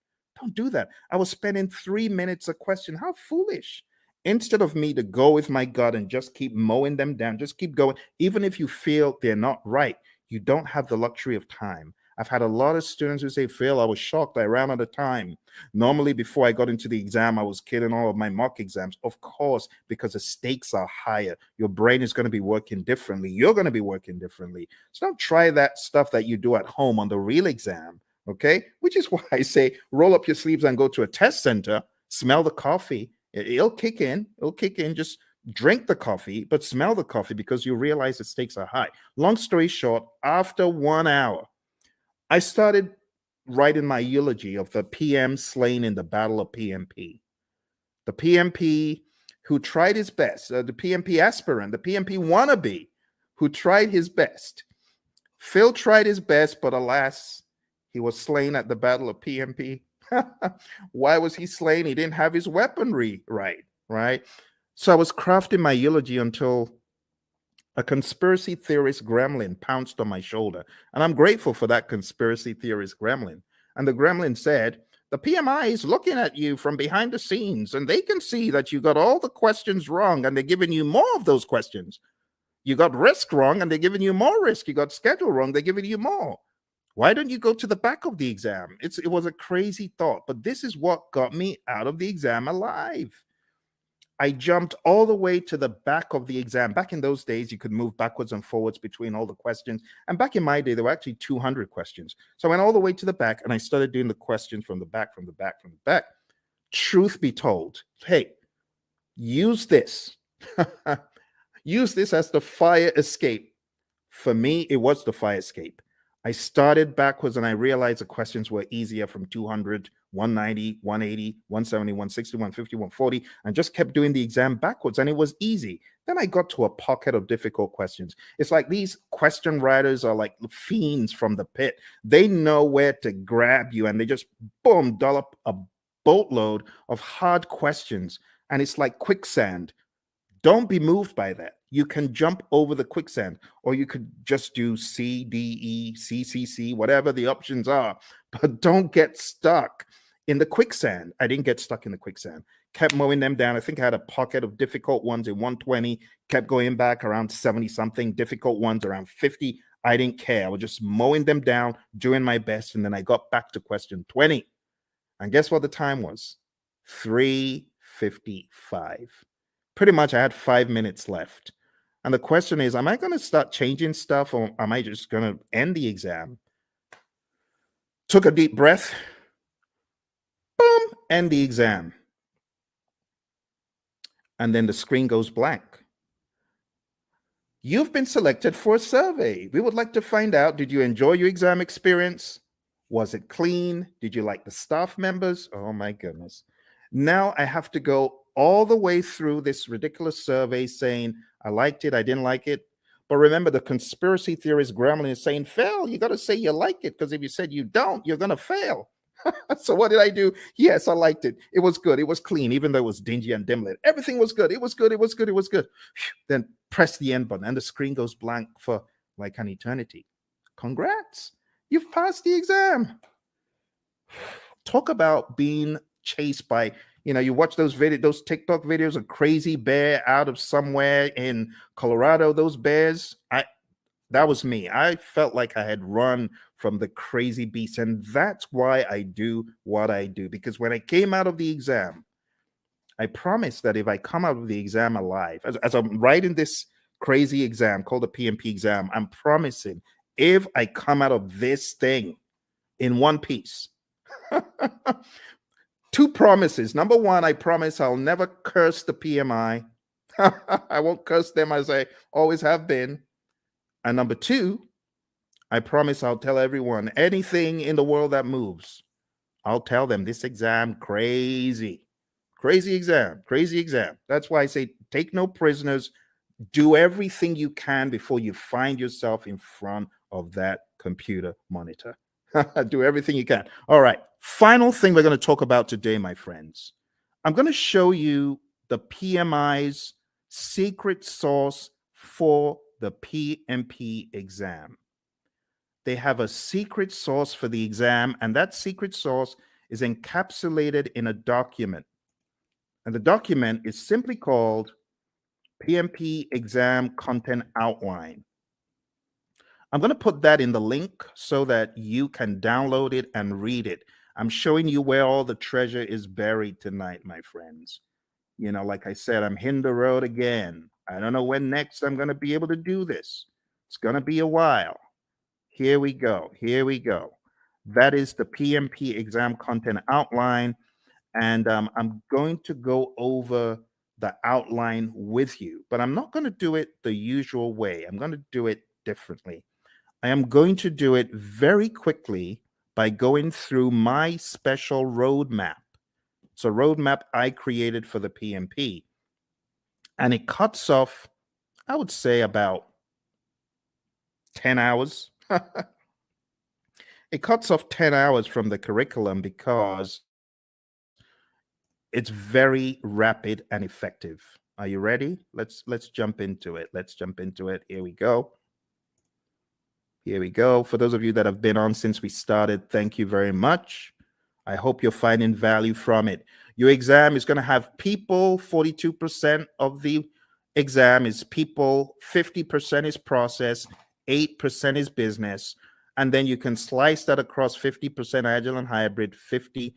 Speaker 1: Don't do that. I was spending 3 minutes a question. How foolish. Instead of me to go with my gut and just keep mowing them down, just keep going. Even if you feel they're not right, you don't have the luxury of time. I've had a lot of students who say, Phil, I was shocked. I ran out of time. Normally, before I got into the exam, I was killing all of my mock exams. Of course, because the stakes are higher. Your brain is going to be working differently. You're going to be working differently. So don't try that stuff that you do at home on the real exam, okay? Which is why I say roll up your sleeves and go to a test center, smell the coffee. It'll kick in. It'll kick in. Just drink the coffee, but smell the coffee because you realize the stakes are high. Long story short, after 1 hour, I started writing my eulogy of the PM slain in the Battle of PMP. The PMP who tried his best, the PMP aspirant, the PMP wannabe who tried his best. Phil tried his best, but alas, he was slain at the Battle of PMP. Why was he slain? He didn't have his weaponry right? So I was crafting my eulogy until a conspiracy theorist gremlin pounced on my shoulder. And I'm grateful for that conspiracy theorist gremlin. And the gremlin said, the PMI is looking at you from behind the scenes, and they can see that you got all the questions wrong, and they're giving you more of those questions. You got risk wrong, and they're giving you more risk. You got schedule wrong, they're giving you more. Why don't you go to the back of the exam? It was a crazy thought, but this is what got me out of the exam alive. I jumped all the way to the back of the exam. Back in those days, you could move backwards and forwards between all the questions. And back in my day, there were actually 200 questions. So I went all the way to the back and I started doing the questions from the back. Truth be told, hey, use this. Use this as the fire escape. For me, it was the fire escape. I started backwards and I realized the questions were easier from 200, 190, 180, 170, 160, 150, 140, and just kept doing the exam backwards, and it was easy. Then I got to a pocket of difficult questions. It's like these question writers are like fiends from the pit. They know where to grab you, and they just, boom, dollop a boatload of hard questions, and it's like quicksand. Don't be moved by that. You can jump over the quicksand, or you could just do C, D, E, C, C, C, whatever the options are, but don't get stuck in the quicksand. I didn't get stuck in the quicksand. Kept mowing them down. I think I had a pocket of difficult ones in 120, kept going back around 70 something, difficult ones around 50. I didn't care. I was just mowing them down, doing my best. And then I got back to question 20. And guess what the time was? 3:55. Pretty much I had 5 minutes left. And the question is, am I going to start changing stuff, or am I just going to end the exam? Took a deep breath. Boom, end the exam. And then the screen goes blank. You've been selected for a survey. We would like to find out, did you enjoy your exam experience? Was it clean? Did you like the staff members? Oh my goodness. Now I have to go all the way through this ridiculous survey saying, I liked it, I didn't like it. But remember, the conspiracy theorist gremlin is saying, fail, you got to say you like it, because if you said you don't, you're going to fail. So what did I do? Yes, I liked it. It was good. It was clean, even though it was dingy and dim lit. Everything was good. It was good. It was good. It was good. Then press the end button and the screen goes blank for like an eternity. Congrats. You've passed the exam. Talk about being chased by, you watch those TikTok videos of crazy bear out of somewhere in Colorado, those bears. That was me. I felt like I had run from the crazy beast. And that's why I do what I do. Because when I came out of the exam, I promise that if I come out of the exam alive, as I'm writing this crazy exam called the PMP exam, I'm promising if I come out of this thing in one piece, two promises. Number one, I promise I'll never curse the PMI. I won't curse them as I always have been. And number two, I promise I'll tell everyone anything in the world that moves. I'll tell them this exam crazy. Crazy exam, crazy exam. That's why I say take no prisoners. Do everything you can before you find yourself in front of that computer monitor. Do everything you can. All right. Final thing we're going to talk about today, my friends. I'm going to show you the PMI's secret sauce for the PMP exam. They have a secret sauce for the exam, and that secret sauce is encapsulated in a document. And the document is simply called PMP Exam Content Outline. I'm going to put that in the link so that you can download it and read it. I'm showing you where all the treasure is buried tonight, my friends. You know, like I said, I'm hitting the road again. I don't know when next I'm going to be able to do this. It's going to be a while. Here we go. Here we go. That is the PMP Exam Content Outline. And I'm going to go over the outline with you, but I'm not going to do it the usual way. I'm going to do it differently. I am going to do it very quickly by going through my special roadmap. It's a roadmap I created for the PMP. And it cuts off, I would say, about 10 hours. It cuts off 10 hours from the curriculum because it's very rapid and effective. Are you ready? Let's jump into it. Let's jump into it. Here we go. Here we go. For those of you that have been on since we started, thank you very much. I hope you're finding value from it. Your exam is going to have people. 42% of the exam is people, 50% is process, 8% is business. And then you can slice that across 50% agile and hybrid, 50%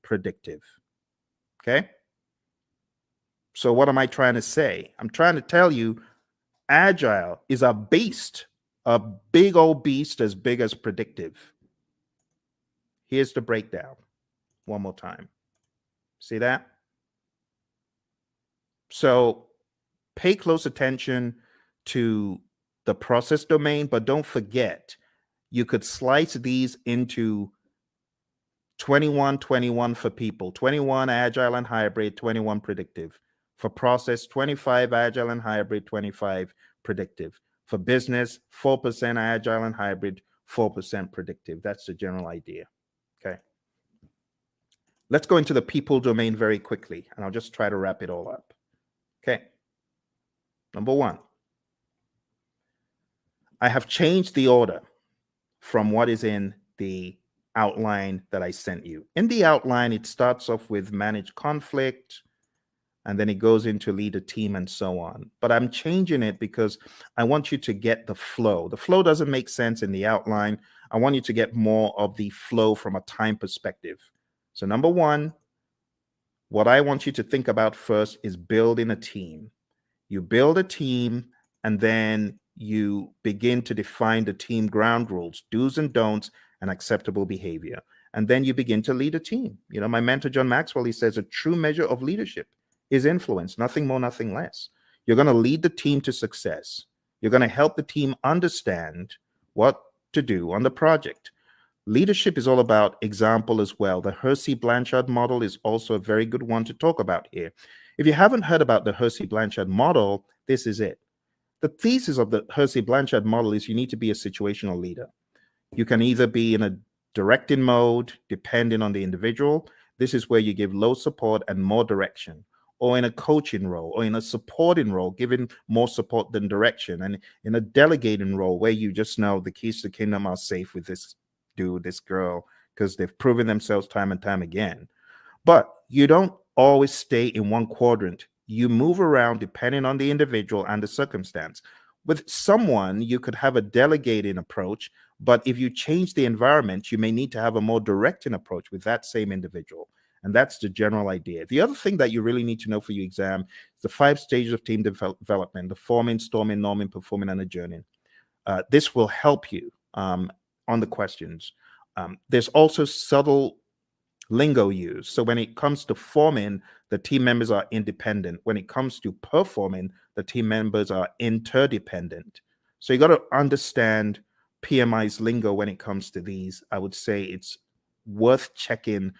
Speaker 1: predictive. Okay? So what am I trying to say? I'm trying to tell you agile is a beast, a big old beast as big as predictive. Here's the breakdown one more time. See that? So pay close attention to the process domain, but don't forget, you could slice these into 21, 21 for people, 21 agile and hybrid, 21 predictive. For process, 25 agile and hybrid, 25 predictive. For business, 4% agile and hybrid, 4% predictive. That's the general idea. Okay. Let's go into the people domain very quickly, and I'll just try to wrap it all up. Okay. Number one, I have changed the order from what is in the outline that I sent you. In the outline, it starts off with manage conflict, and then it goes into lead a team and so on. But I'm changing it because I want you to get the flow. The flow doesn't make sense in the outline. I want you to get more of the flow from a time perspective. So number one, what I want you to think about first is building a team. You build a team, and then you begin to define the team ground rules, do's and don'ts, and acceptable behavior. And then you begin to lead a team. You know, my mentor, John Maxwell, he says a true measure of leadership is influence, nothing more, nothing less. You're going to lead the team to success. You're going to help the team understand what to do on the project. Leadership is all about example as well. The Hersey-Blanchard model is also a very good one to talk about here. If you haven't heard about the Hersey-Blanchard model, this is it. The thesis of the Hersey-Blanchard model is you need to be a situational leader. You can either be in a directing mode, depending on the individual. This is where you give low support and more direction, or in a coaching role, or in a supporting role, giving more support than direction, and in a delegating role where you just know the keys to the kingdom are safe with this dude, this girl, because they've proven themselves time and time again. But you don't always stay in one quadrant. You move around depending on the individual and the circumstance. With someone, you could have a delegating approach, but if you change the environment, you may need to have a more directing approach with that same individual. And that's the general idea. The other thing that you really need to know for your exam is the 5 stages of team development: the forming, storming, norming, performing, and adjourning. This will help you on the questions. There's also subtle lingo used. So when it comes to forming, the team members are independent. When it comes to performing, the team members are interdependent. So you got to understand PMI's lingo when it comes to these. I would say it's worth checking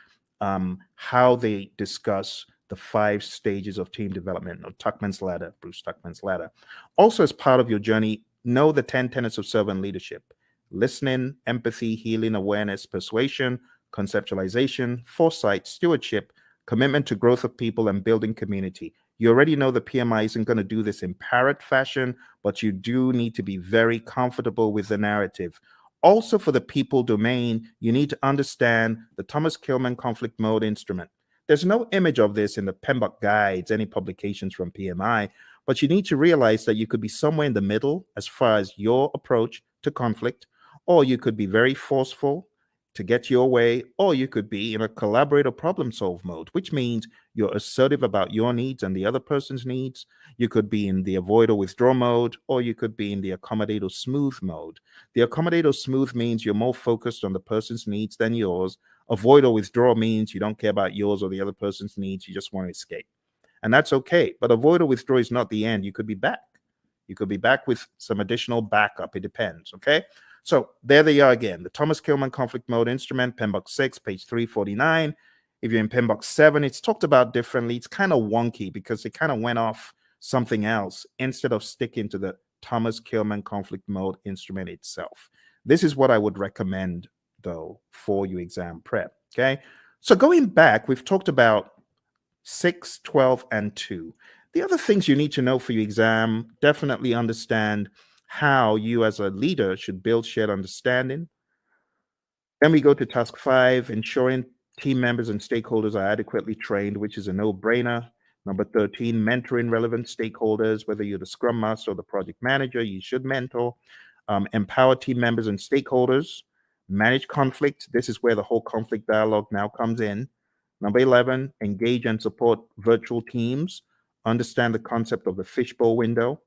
Speaker 1: how they discuss the 5 stages of team development, or Tuckman's ladder, Bruce Tuckman's ladder. Also, as part of your journey, know the 10 tenets of servant leadership: listening, empathy, healing, awareness, persuasion, conceptualization, foresight, stewardship, commitment to growth of people, and building community. You already know the PMI isn't going to do this in parrot fashion, but you do need to be very comfortable with the narrative. Also, for the people domain, you need to understand the Thomas Kilmann conflict mode instrument. There's no image of this in the PMBOK guides, any publications from PMI, but you need to realize that you could be somewhere in the middle as far as your approach to conflict, or you could be very forceful to get your way, or you could be in a collaborate or problem solve mode, which means you're assertive about your needs and the other person's needs. You could be in the avoid or withdraw mode, or you could be in the accommodate or smooth mode. The accommodate or smooth means you're more focused on the person's needs than yours. Avoid or withdraw means you don't care about yours or the other person's needs. You just want to escape. And that's okay. But avoid or withdraw is not the end. You could be back. You could be back with some additional backup. It depends. Okay. So there they are again. The Thomas Kilmann conflict mode instrument, PMBOK 6, page 349. If you're in PMBOK 7, it's talked about differently. It's kind of wonky because it kind of went off something else instead of sticking to the Thomas Kilmann conflict mode instrument itself. This is what I would recommend, though, for your exam prep. Okay. So going back, we've talked about 6, 12, and 2. The other things you need to know for your exam: definitely understand how you as a leader should build shared understanding. Then we go to task 5, ensuring team members and stakeholders are adequately trained, which is a no-brainer. Number 13, mentoring relevant stakeholders. Whether you're the Scrum Master or the project manager, you should mentor. Empower team members and stakeholders. Manage conflict. This is where the whole conflict dialogue now comes in. Number 11, engage and support virtual teams. Understand the concept of the fishbowl window.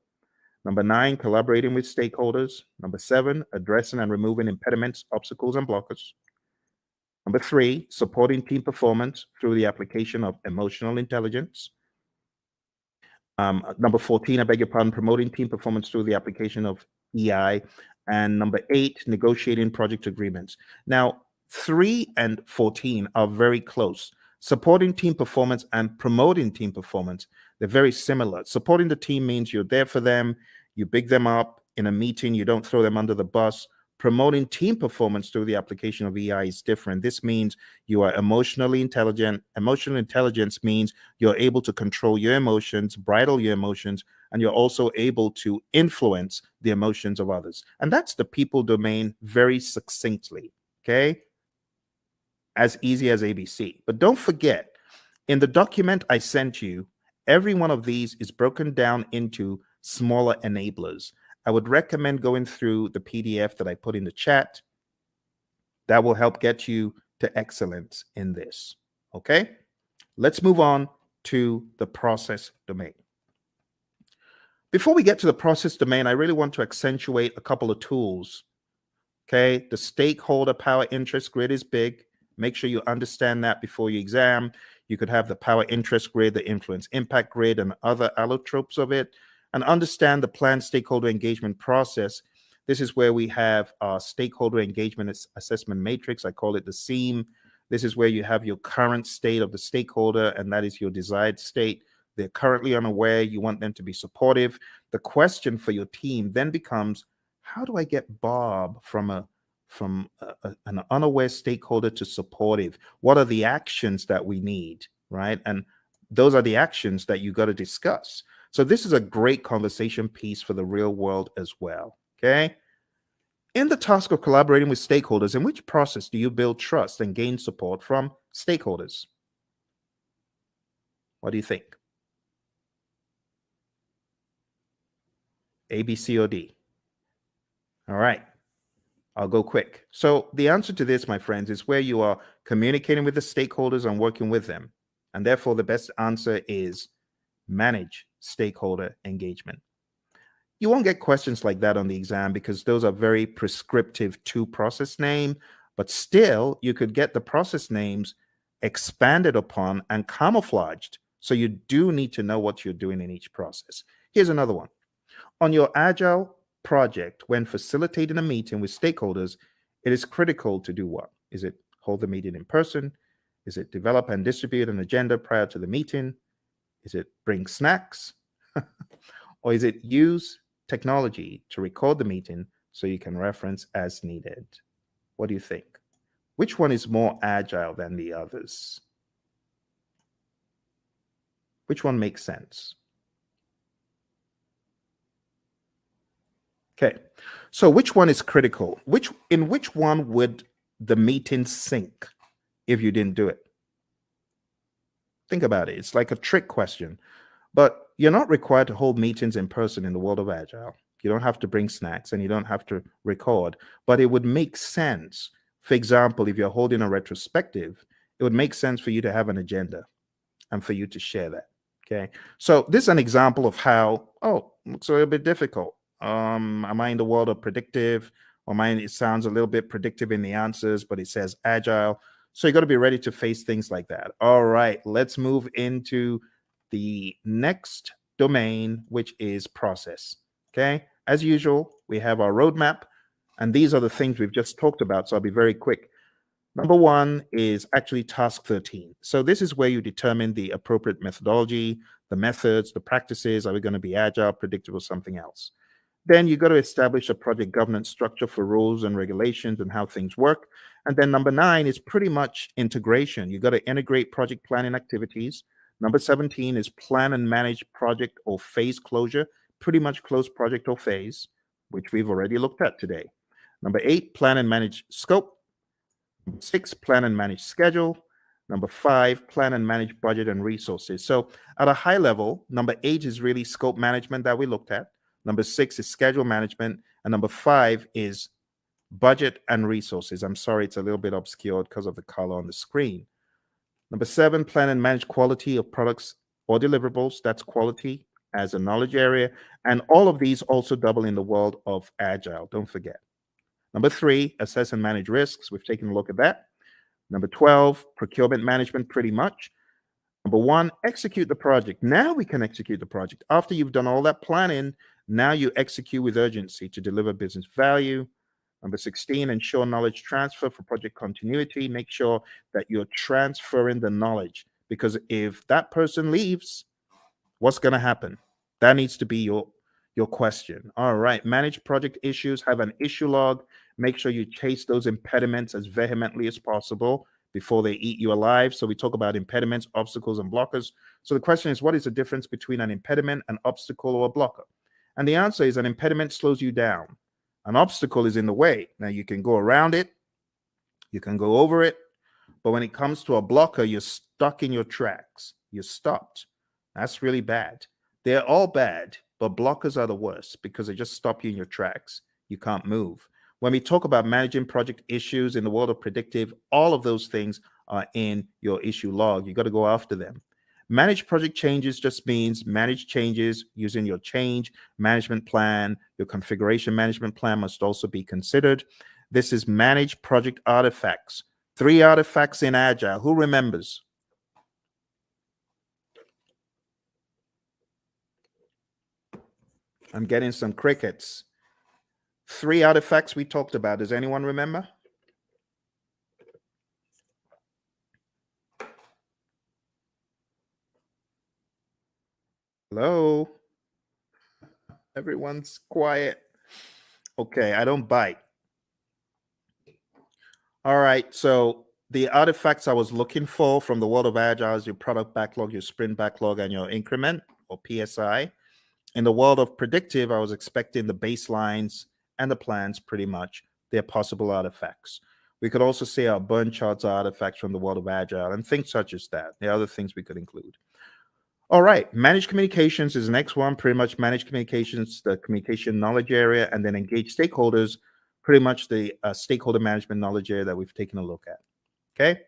Speaker 1: Number 9, collaborating with stakeholders. Number 7, addressing and removing impediments, obstacles, and blockers. Number 3, supporting team performance through the application of emotional intelligence. Number 14, I beg your pardon, promoting team performance through the application of EI. And number 8, negotiating project agreements. Now, 3 and 14 are very close. Supporting team performance and promoting team performance, they're very similar. Supporting the team means you're there for them, you big them up in a meeting, you don't throw them under the bus. Promoting team performance through the application of EI is different. This means you are emotionally intelligent. Emotional intelligence means you're able to control your emotions, bridle your emotions, and you're also able to influence the emotions of others. And that's the people domain very succinctly, okay? As easy as ABC. But don't forget, in the document I sent you, every one of these is broken down into smaller enablers. I would recommend going through the PDF that I put in the chat. That will help get you to excellence in this. Okay, let's move on to the process domain. Before we get to the process domain, I really want to accentuate a couple of tools. Okay, the stakeholder power interest grid is big. Make sure you understand that before your exam. You could have the power interest grid, the influence impact grid, and other allotropes of it, and understand the planned stakeholder engagement process. This is where we have our stakeholder engagement assessment matrix. I call it the SEAM. This is where you have your current state of the stakeholder, and that is your desired state. They're currently unaware. You want them to be supportive. The question for your team then becomes, how do I get Bob from an unaware stakeholder to supportive? What are the actions that we need, right? And those are the actions that you got to discuss. So this is a great conversation piece for the real world as well, okay? In the task of collaborating with stakeholders, in which process do you build trust and gain support from stakeholders? What do you think? A, B, C, or D? All right. I'll go quick. So the answer to this, my friends, is where you are communicating with the stakeholders and working with them. And therefore, the best answer is manage stakeholder engagement. You won't get questions like that on the exam because those are very prescriptive to process name, but still you could get the process names expanded upon and camouflaged. So you do need to know what you're doing in each process. Here's another one. On your Agile project, when facilitating a meeting with stakeholders, it is critical to do what? Is it hold the meeting in person? Is it develop and distribute an agenda prior to the meeting? Is it bring snacks? Or is it use technology to record the meeting so you can reference as needed? What do you think? Which one is more agile than the others? Which one makes sense? Okay, so which one is critical? In which one would the meeting sink if you didn't do it? Think about it. It's like a trick question. But you're not required to hold meetings in person in the world of Agile. You don't have to bring snacks and you don't have to record, but it would make sense. For example, if you're holding a retrospective, it would make sense for you to have an agenda and for you to share that. Okay. So this is an example of how, oh, looks a little bit difficult. Am I in the world of predictive? Or mine, it sounds a little bit predictive in the answers, but it says Agile. So you got to be ready to face things like that. All right, let's move into the next domain, which is process. Okay. As usual, we have our roadmap, and these are the things we've just talked about. So I'll be very quick. Number one is actually task 13. So this is where you determine the appropriate methodology, the methods, the practices. Are we going to be agile, predictive, or something else? Then you got to establish a project governance structure for rules and regulations and how things work. And then number 9 is pretty much integration. You got to integrate project planning activities. Number 17 is plan and manage project or phase closure, pretty much close project or phase, which we've already looked at today. Number 8, plan and manage scope. Number 6, plan and manage schedule. Number 5, plan and manage budget and resources. So at a high level, number 8 is really scope management that we looked at. Number 6 is schedule management. And number 5 is budget and resources. I'm sorry, it's a little bit obscured because of the color on the screen. Number 7, plan and manage quality of products or deliverables. That's quality as a knowledge area. And all of these also double in the world of Agile. Don't forget. Number 3, assess and manage risks. We've taken a look at that. Number 12, procurement management, pretty much. Number 1, execute the project. Now we can execute the project. After you've done all that planning, now you execute with urgency to deliver business value. Number 16, ensure knowledge transfer for project continuity. Make sure that you're transferring the knowledge, because if that person leaves, what's going to happen? That needs to be your question. All right, manage project issues, have an issue log. Make sure you chase those impediments as vehemently as possible before they eat you alive. So we talk about impediments, obstacles, and blockers. So the question is, what is the difference between an impediment, an obstacle, or a blocker? And the answer is an impediment slows you down. An obstacle is in the way. Now you can go around it, you can go over it, but when it comes to a blocker, you're stuck in your tracks. You're stopped. That's really bad. They're all bad, but blockers are the worst because they just stop you in your tracks. You can't move. When we talk about managing project issues in the world of predictive, all of those things are in your issue log. You got to go after them. Manage project changes just means manage changes using your change management plan. Your configuration management plan must also be considered. This is manage project artifacts. 3 artifacts in Agile. Who remembers? I'm getting some crickets. 3 artifacts we talked about. Does anyone remember? Hello? Everyone's quiet. Okay, I don't bite. All right, so the artifacts I was looking for from the world of Agile is your product backlog, your sprint backlog, and your increment or PSI. In the world of predictive, I was expecting the baselines and the plans pretty much. They're possible artifacts. We could also say our burn charts are artifacts from the world of Agile and things such as that. There are other things we could include. All right, managed communications is the next one. Pretty much managed communications, the communication knowledge area, and then engage stakeholders pretty much the stakeholder management knowledge area that we've taken a look at. Okay.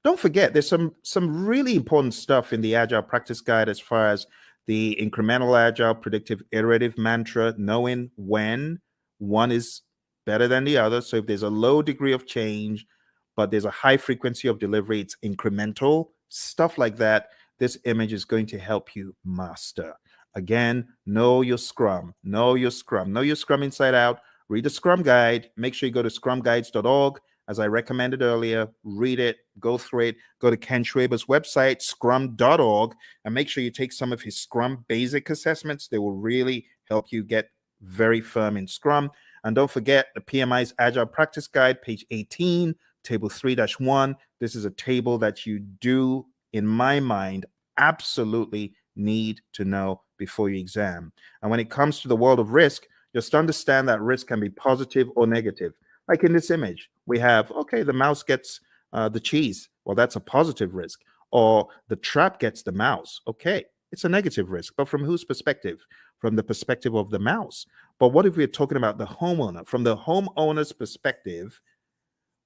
Speaker 1: Don't forget, there's some really important stuff in the Agile Practice Guide as far as the incremental Agile predictive iterative mantra, knowing when one is better than the other. So if there's a low degree of change, but there's a high frequency of delivery, it's incremental, stuff like that. This image is going to help you master. Again, know your Scrum, know your Scrum, know your Scrum inside out. Read the Scrum Guide. Make sure you go to scrumguides.org. As I recommended earlier, read it, go through it, go to Ken Schwaber's website, scrum.org, and make sure you take some of his Scrum basic assessments. They will really help you get very firm in Scrum. And don't forget the PMI's Agile Practice Guide, page 18, table 3-1. This is a table that you do, in my mind, absolutely need to know before your exam. And when it comes to the world of risk, just understand that risk can be positive or negative. Like in this image, we have, okay, the mouse gets the cheese. Well, that's a positive risk. Or the trap gets the mouse. Okay, it's a negative risk. But from whose perspective? From the perspective of the mouse. But what if we're talking about the homeowner? From the homeowner's perspective,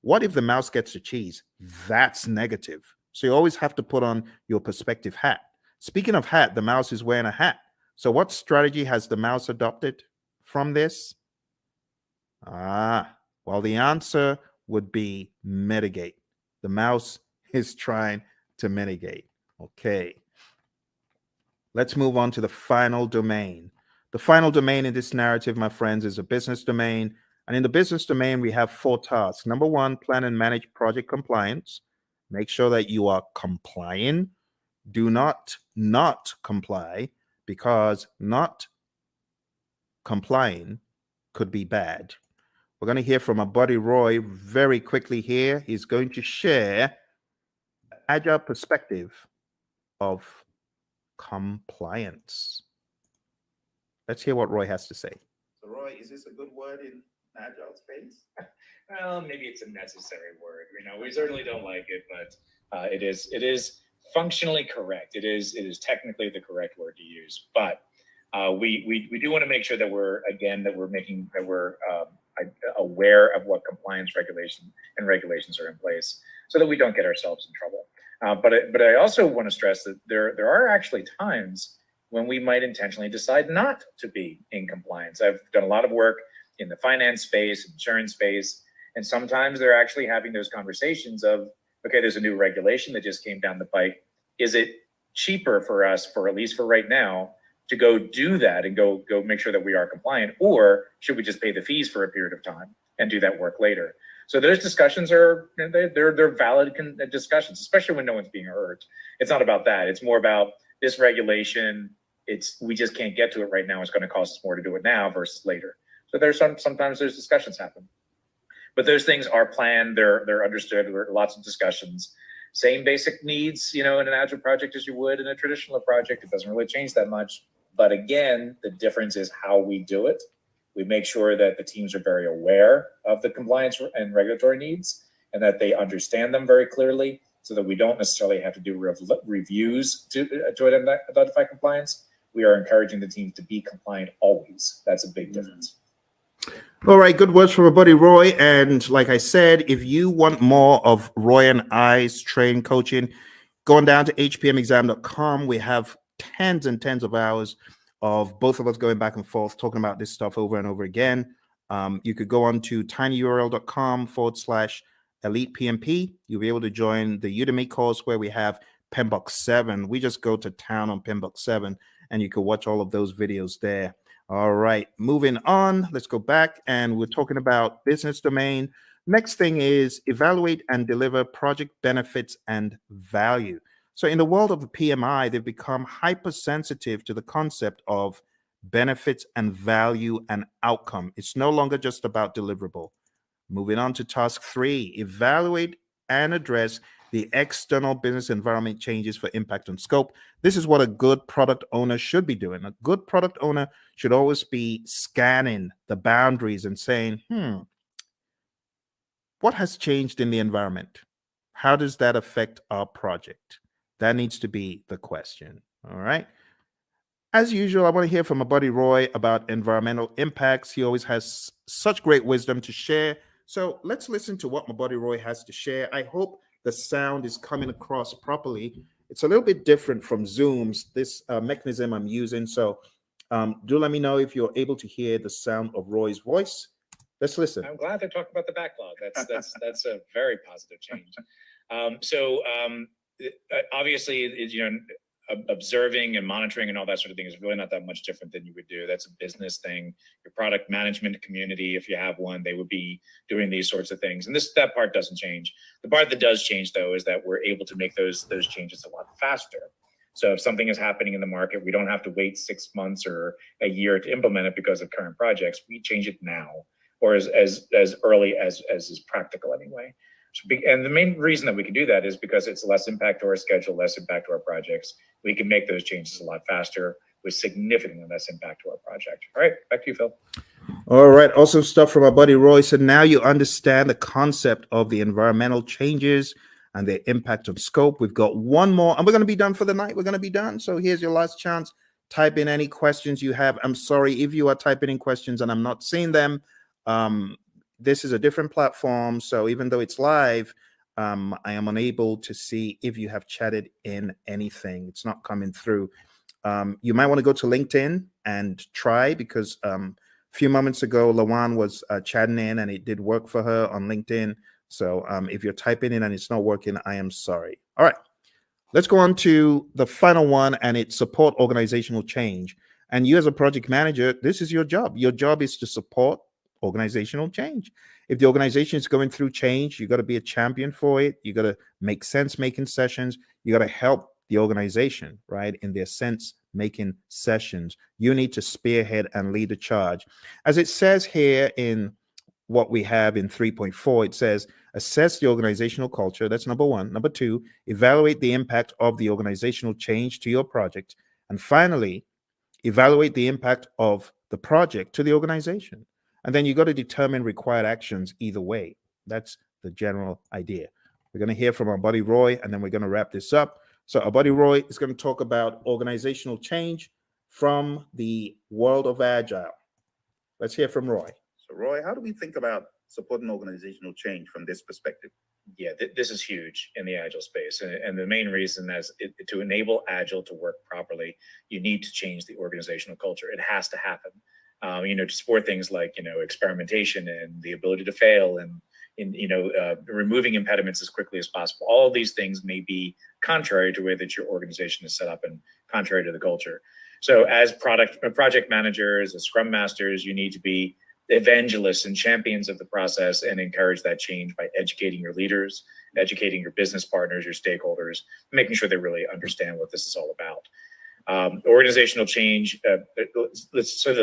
Speaker 1: what if the mouse gets the cheese? That's negative. So you always have to put on your perspective hat. Speaking of hat, the mouse is wearing a hat. So what strategy has the mouse adopted from this? Well, the answer would be mitigate. The mouse is trying to mitigate. Okay. Let's move on to the final domain. The final domain in this narrative, my friends, is a business domain. And in the business domain, we have 4 tasks. Number 1, plan and manage project compliance. Make sure that you are complying. Do not comply, because not complying could be bad. We're going to hear from our buddy Roy very quickly here. He's going to share an agile perspective of compliance. Let's hear what Roy has to say. So Roy, is this a good word in agile space?
Speaker 2: Well, maybe it's a necessary word. We certainly don't like it, but it is functionally correct. It is technically the correct word to use. But we do want to make sure that we're aware of what compliance regulations are in place, so that we don't get ourselves in trouble. But I also want to stress that there are actually times when we might intentionally decide not to be in compliance. I've done a lot of work in the finance space, insurance space, and sometimes they're actually having those conversations of, okay, there's a new regulation that just came down the pike. Is it cheaper for us, for at least for right now, to go do that and go make sure that we are compliant, or should we just pay the fees for a period of time and do that work later? So those discussions they're valid discussions, especially when no one's being hurt. It's not about that. It's more about this regulation. We just can't get to it right now. It's going to cost us more to do it now versus later. So there's sometimes those discussions happen, but those things are planned. They're understood. There are lots of discussions. Same basic needs, in an agile project as you would in a traditional project. It doesn't really change that much. But again, the difference is how we do it. We make sure that the teams are very aware of the compliance and regulatory needs, and that they understand them very clearly, so that we don't necessarily have to do reviews to identify compliance. We are encouraging the teams to be compliant always. That's a big difference.
Speaker 1: All right, good words from our buddy Roy. And like I said, if you want more of Roy and I's training coaching, going down to hpmexam.com, we have tens and tens of hours of both of us going back and forth talking about this stuff over and over again. You could go on to tinyurl.com/elite PMP. You'll be able to join the Udemy course where we have PMBOK 7. We just go to town on PMBOK 7, and you can watch all of those videos there. All right, moving on. Let's go back, and we're talking about business domain. Next thing is evaluate and deliver project benefits and value. So in the world of the PMI, they've become hypersensitive to the concept of benefits and value and outcome. It's no longer just about deliverable. Moving on to task 3, evaluate and address the external business environment changes for impact on scope. This is what a good product owner should be doing. A good product owner should always be scanning the boundaries and saying, what has changed in the environment? How does that affect our project? That needs to be the question. All right. as usual, I want to hear from my buddy Roy about environmental impacts. He always has such great wisdom to share. So let's listen to what my buddy Roy has to share. I hope the sound is coming across properly. It's a little bit different from Zoom's, this mechanism I'm using. So do let me know if you're able to hear the sound of Roy's voice. Let's listen.
Speaker 2: I'm glad to talk about the backlog. That's a very positive change. Obviously, observing and monitoring and all that sort of thing is really not that much different than you would do. That's a business thing. Your product management community, if you have one, they would be doing these sorts of things. And that part doesn't change. The part that does change, though, is that we're able to make those changes a lot faster. So if something is happening in the market, we don't have to wait 6 months or a year to implement it because of current projects. We change it now, or as early as is practical anyway. And the main reason that we can do that is because it's less impact to our schedule, less impact to our projects. We can make those changes a lot faster with significantly less impact to our project. All right, back to you, Phil.
Speaker 1: All right, awesome stuff from our buddy Roy. So now you understand the concept of the environmental changes and their impact on scope. We've got one more, and we're going to be done for the night. We're going to be done. So here's your last chance. Type in any questions you have. I'm sorry if you are typing in questions and I'm not seeing them. This is a different platform, so even though it's live, I am unable to see if you have chatted in anything. It's not coming through. You might want to go to LinkedIn and try, because a few moments ago, Lawan was chatting in and it did work for her on LinkedIn. So if you're typing in and it's not working, I am sorry. All right, let's go on to the final one, and it's support organizational change. And you as a project manager, this is your job. Your job is to support organizational change. If the organization is going through change, you got to be a champion for it. You got to make sense making sessions. You got to help the organization, right, in their sense making sessions. You need to spearhead and lead the charge. As it says here in what we have in 3.4, it says assess the organizational culture. That's number one. Number two, evaluate the impact of the organizational change to your project. And finally, evaluate the impact of the project to the organization. And then you got to determine required actions either way. That's the general idea. We're going to hear from our buddy Roy, and then we're going to wrap this up. So our buddy Roy is going to talk about organizational change from the world of Agile. Let's hear from Roy.
Speaker 3: So Roy, how do we think about supporting organizational change from this perspective?
Speaker 2: Yeah, this is huge in the Agile space. And the main reason is to enable Agile to work properly, you need to change the organizational culture. It has to happen. To support things like, experimentation and the ability to fail and removing impediments as quickly as possible. All of these things may be contrary to the way that your organization is set up and contrary to the culture. So as project managers, as Scrum masters, you need to be evangelists and champions of the process and encourage that change by educating your leaders, educating your business partners, your stakeholders, making sure they really understand what this is all about. Organizational change, let's say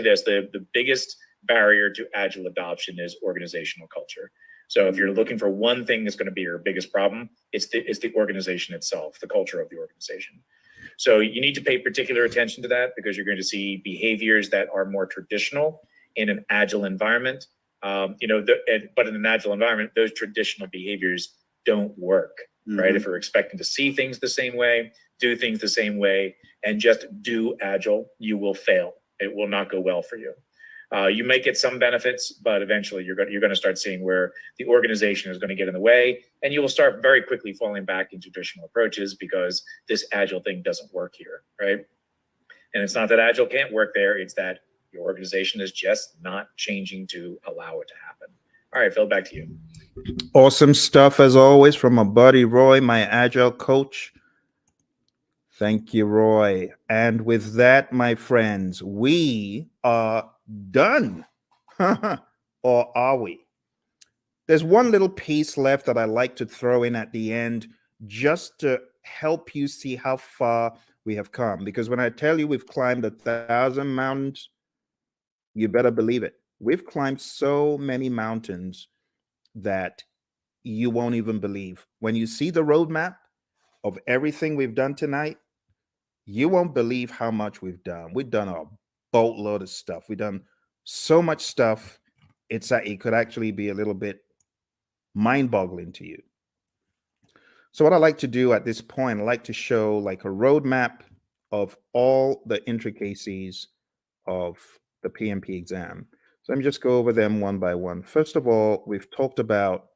Speaker 2: this, the biggest barrier to Agile adoption is organizational culture. So if you're looking for one thing that's going to be your biggest problem, it's the organization itself, the culture of the organization. So you need to pay particular attention to that, because you're going to see behaviors that are more traditional in an Agile environment. But in an Agile environment, those traditional behaviors don't work, right? If you're expecting to see things the same way, do things the same way, and just do Agile, you will fail. It will not go well for you. You may get some benefits, but eventually you're going to start seeing where the organization is going to get in the way, and you will start very quickly falling back into traditional approaches because this Agile thing doesn't work here, right? And it's not that Agile can't work there, it's that your organization is just not changing to allow it to happen. All right, Phil, back to you.
Speaker 1: Awesome stuff as always from my buddy Roy, my Agile coach. Thank you, Roy. And with that, my friends, we are done. Or are we? There's one little piece left that I like to throw in at the end, just to help you see how far we have come. Because when I tell you we've climbed 1,000 mountains, you better believe it. We've climbed so many mountains that you won't even believe. When you see the roadmap of everything we've done tonight, you won't believe how much we've done. We've done a boatload of stuff. We've done so much stuff. It could actually be a little bit mind-boggling to you. So what I like to do at this point, I like to show like a roadmap of all the intricacies of the PMP exam. So let me just go over them one by one. First of all, we've talked about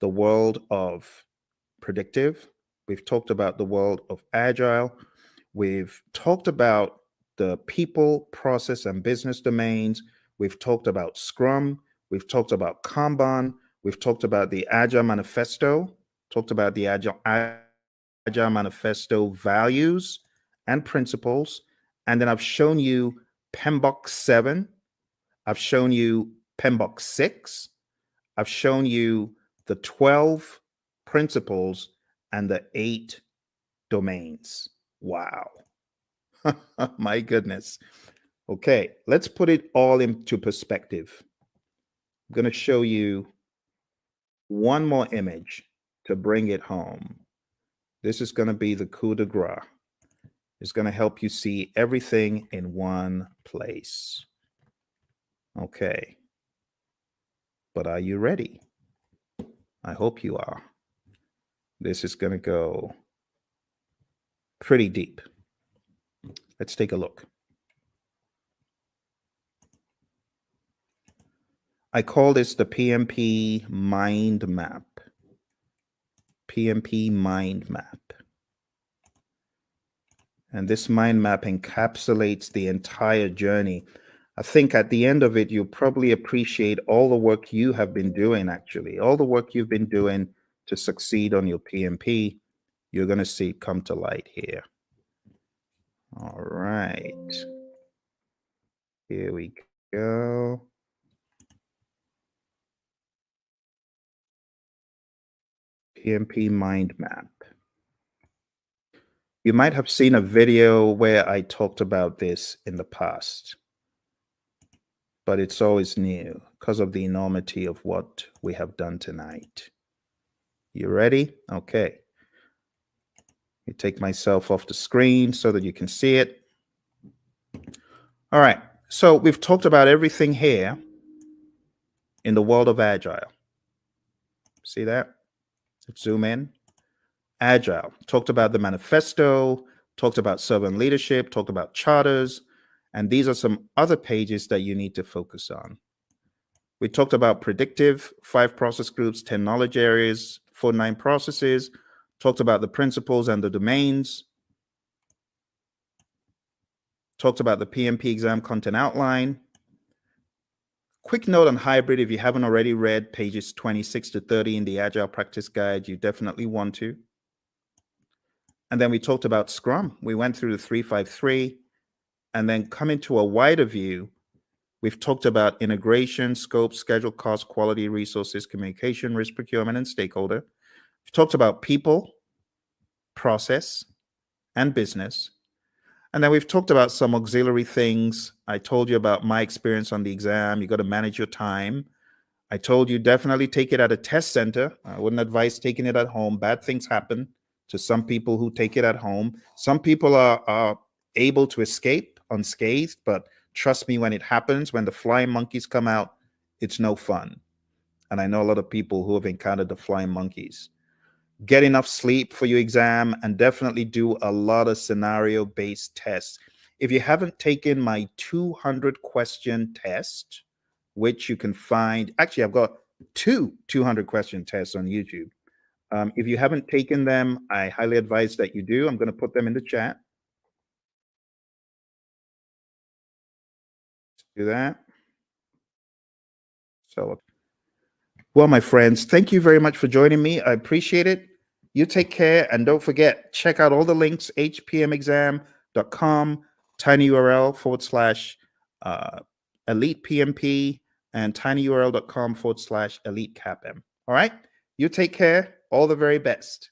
Speaker 1: the world of predictive. We've talked about the world of agile. We've talked about the people, process, and business domains. We've talked about Scrum. We've talked about Kanban. We've talked about the Agile manifesto, talked about the Agile manifesto values and principles. And then I've shown you PMBOK 7. I've shown you PMBOK 6. I've shown you the 12 principles and the 8 domains. Wow. My goodness. Okay, let's put it all into perspective. I'm going to show you one more image to bring it home. This is going to be the coup de grace. It's going to help you see everything in one place. Okay. But are you ready? I hope you are. This is going to go pretty deep. Let's take a look. I call this the PMP mind map. PMP mind map. And this mind map encapsulates the entire journey. I think at the end of it, you'll probably appreciate all the work you have been doing, actually. All the work you've been doing to succeed on your PMP, you're going to see it come to light here. All right. Here we go. PMP mind map. You might have seen a video where I talked about this in the past, but it's always new because of the enormity of what we have done tonight. You ready? Okay. You take myself off the screen so that you can see it. All right. So we've talked about everything here in the world of Agile. See that? Let's zoom in. Agile. Talked about the manifesto, talked about servant leadership, talked about charters, and these are some other pages that you need to focus on. We talked about predictive, 5 process groups, 10 knowledge areas, 49 processes, talked about the principles and the domains, talked about the PMP exam content outline. Quick note on hybrid, if you haven't already read pages 26 to 30 in the Agile Practice Guide, you definitely want to. And then we talked about Scrum. We went through the 353, and then coming to a wider view, we've talked about integration, scope, schedule, cost, quality, resources, communication, risk, procurement, and stakeholder. We've talked about people, process, and business. And then we've talked about some auxiliary things. I told you about my experience on the exam. You got to manage your time. I told you definitely take it at a test center. I wouldn't advise taking it at home. Bad things happen to some people who take it at home. Some people are able to escape unscathed, but trust me, when it happens, when the flying monkeys come out, it's no fun. And I know a lot of people who have encountered the flying monkeys. Get enough sleep for your exam and definitely do a lot of scenario-based tests. If you haven't taken my 200-question test, which you can find, actually, I've got 2 200-question tests on YouTube. If you haven't taken them, I highly advise that you do. I'm going to put them in the chat. Do that. So, well, my friends, thank you very much for joining me. I appreciate it. You take care, and don't forget, check out all the links, hpmexam.com, tinyurl/elite PMP, and tinyurl.com/elite CAPM. All right? You take care. All the very best.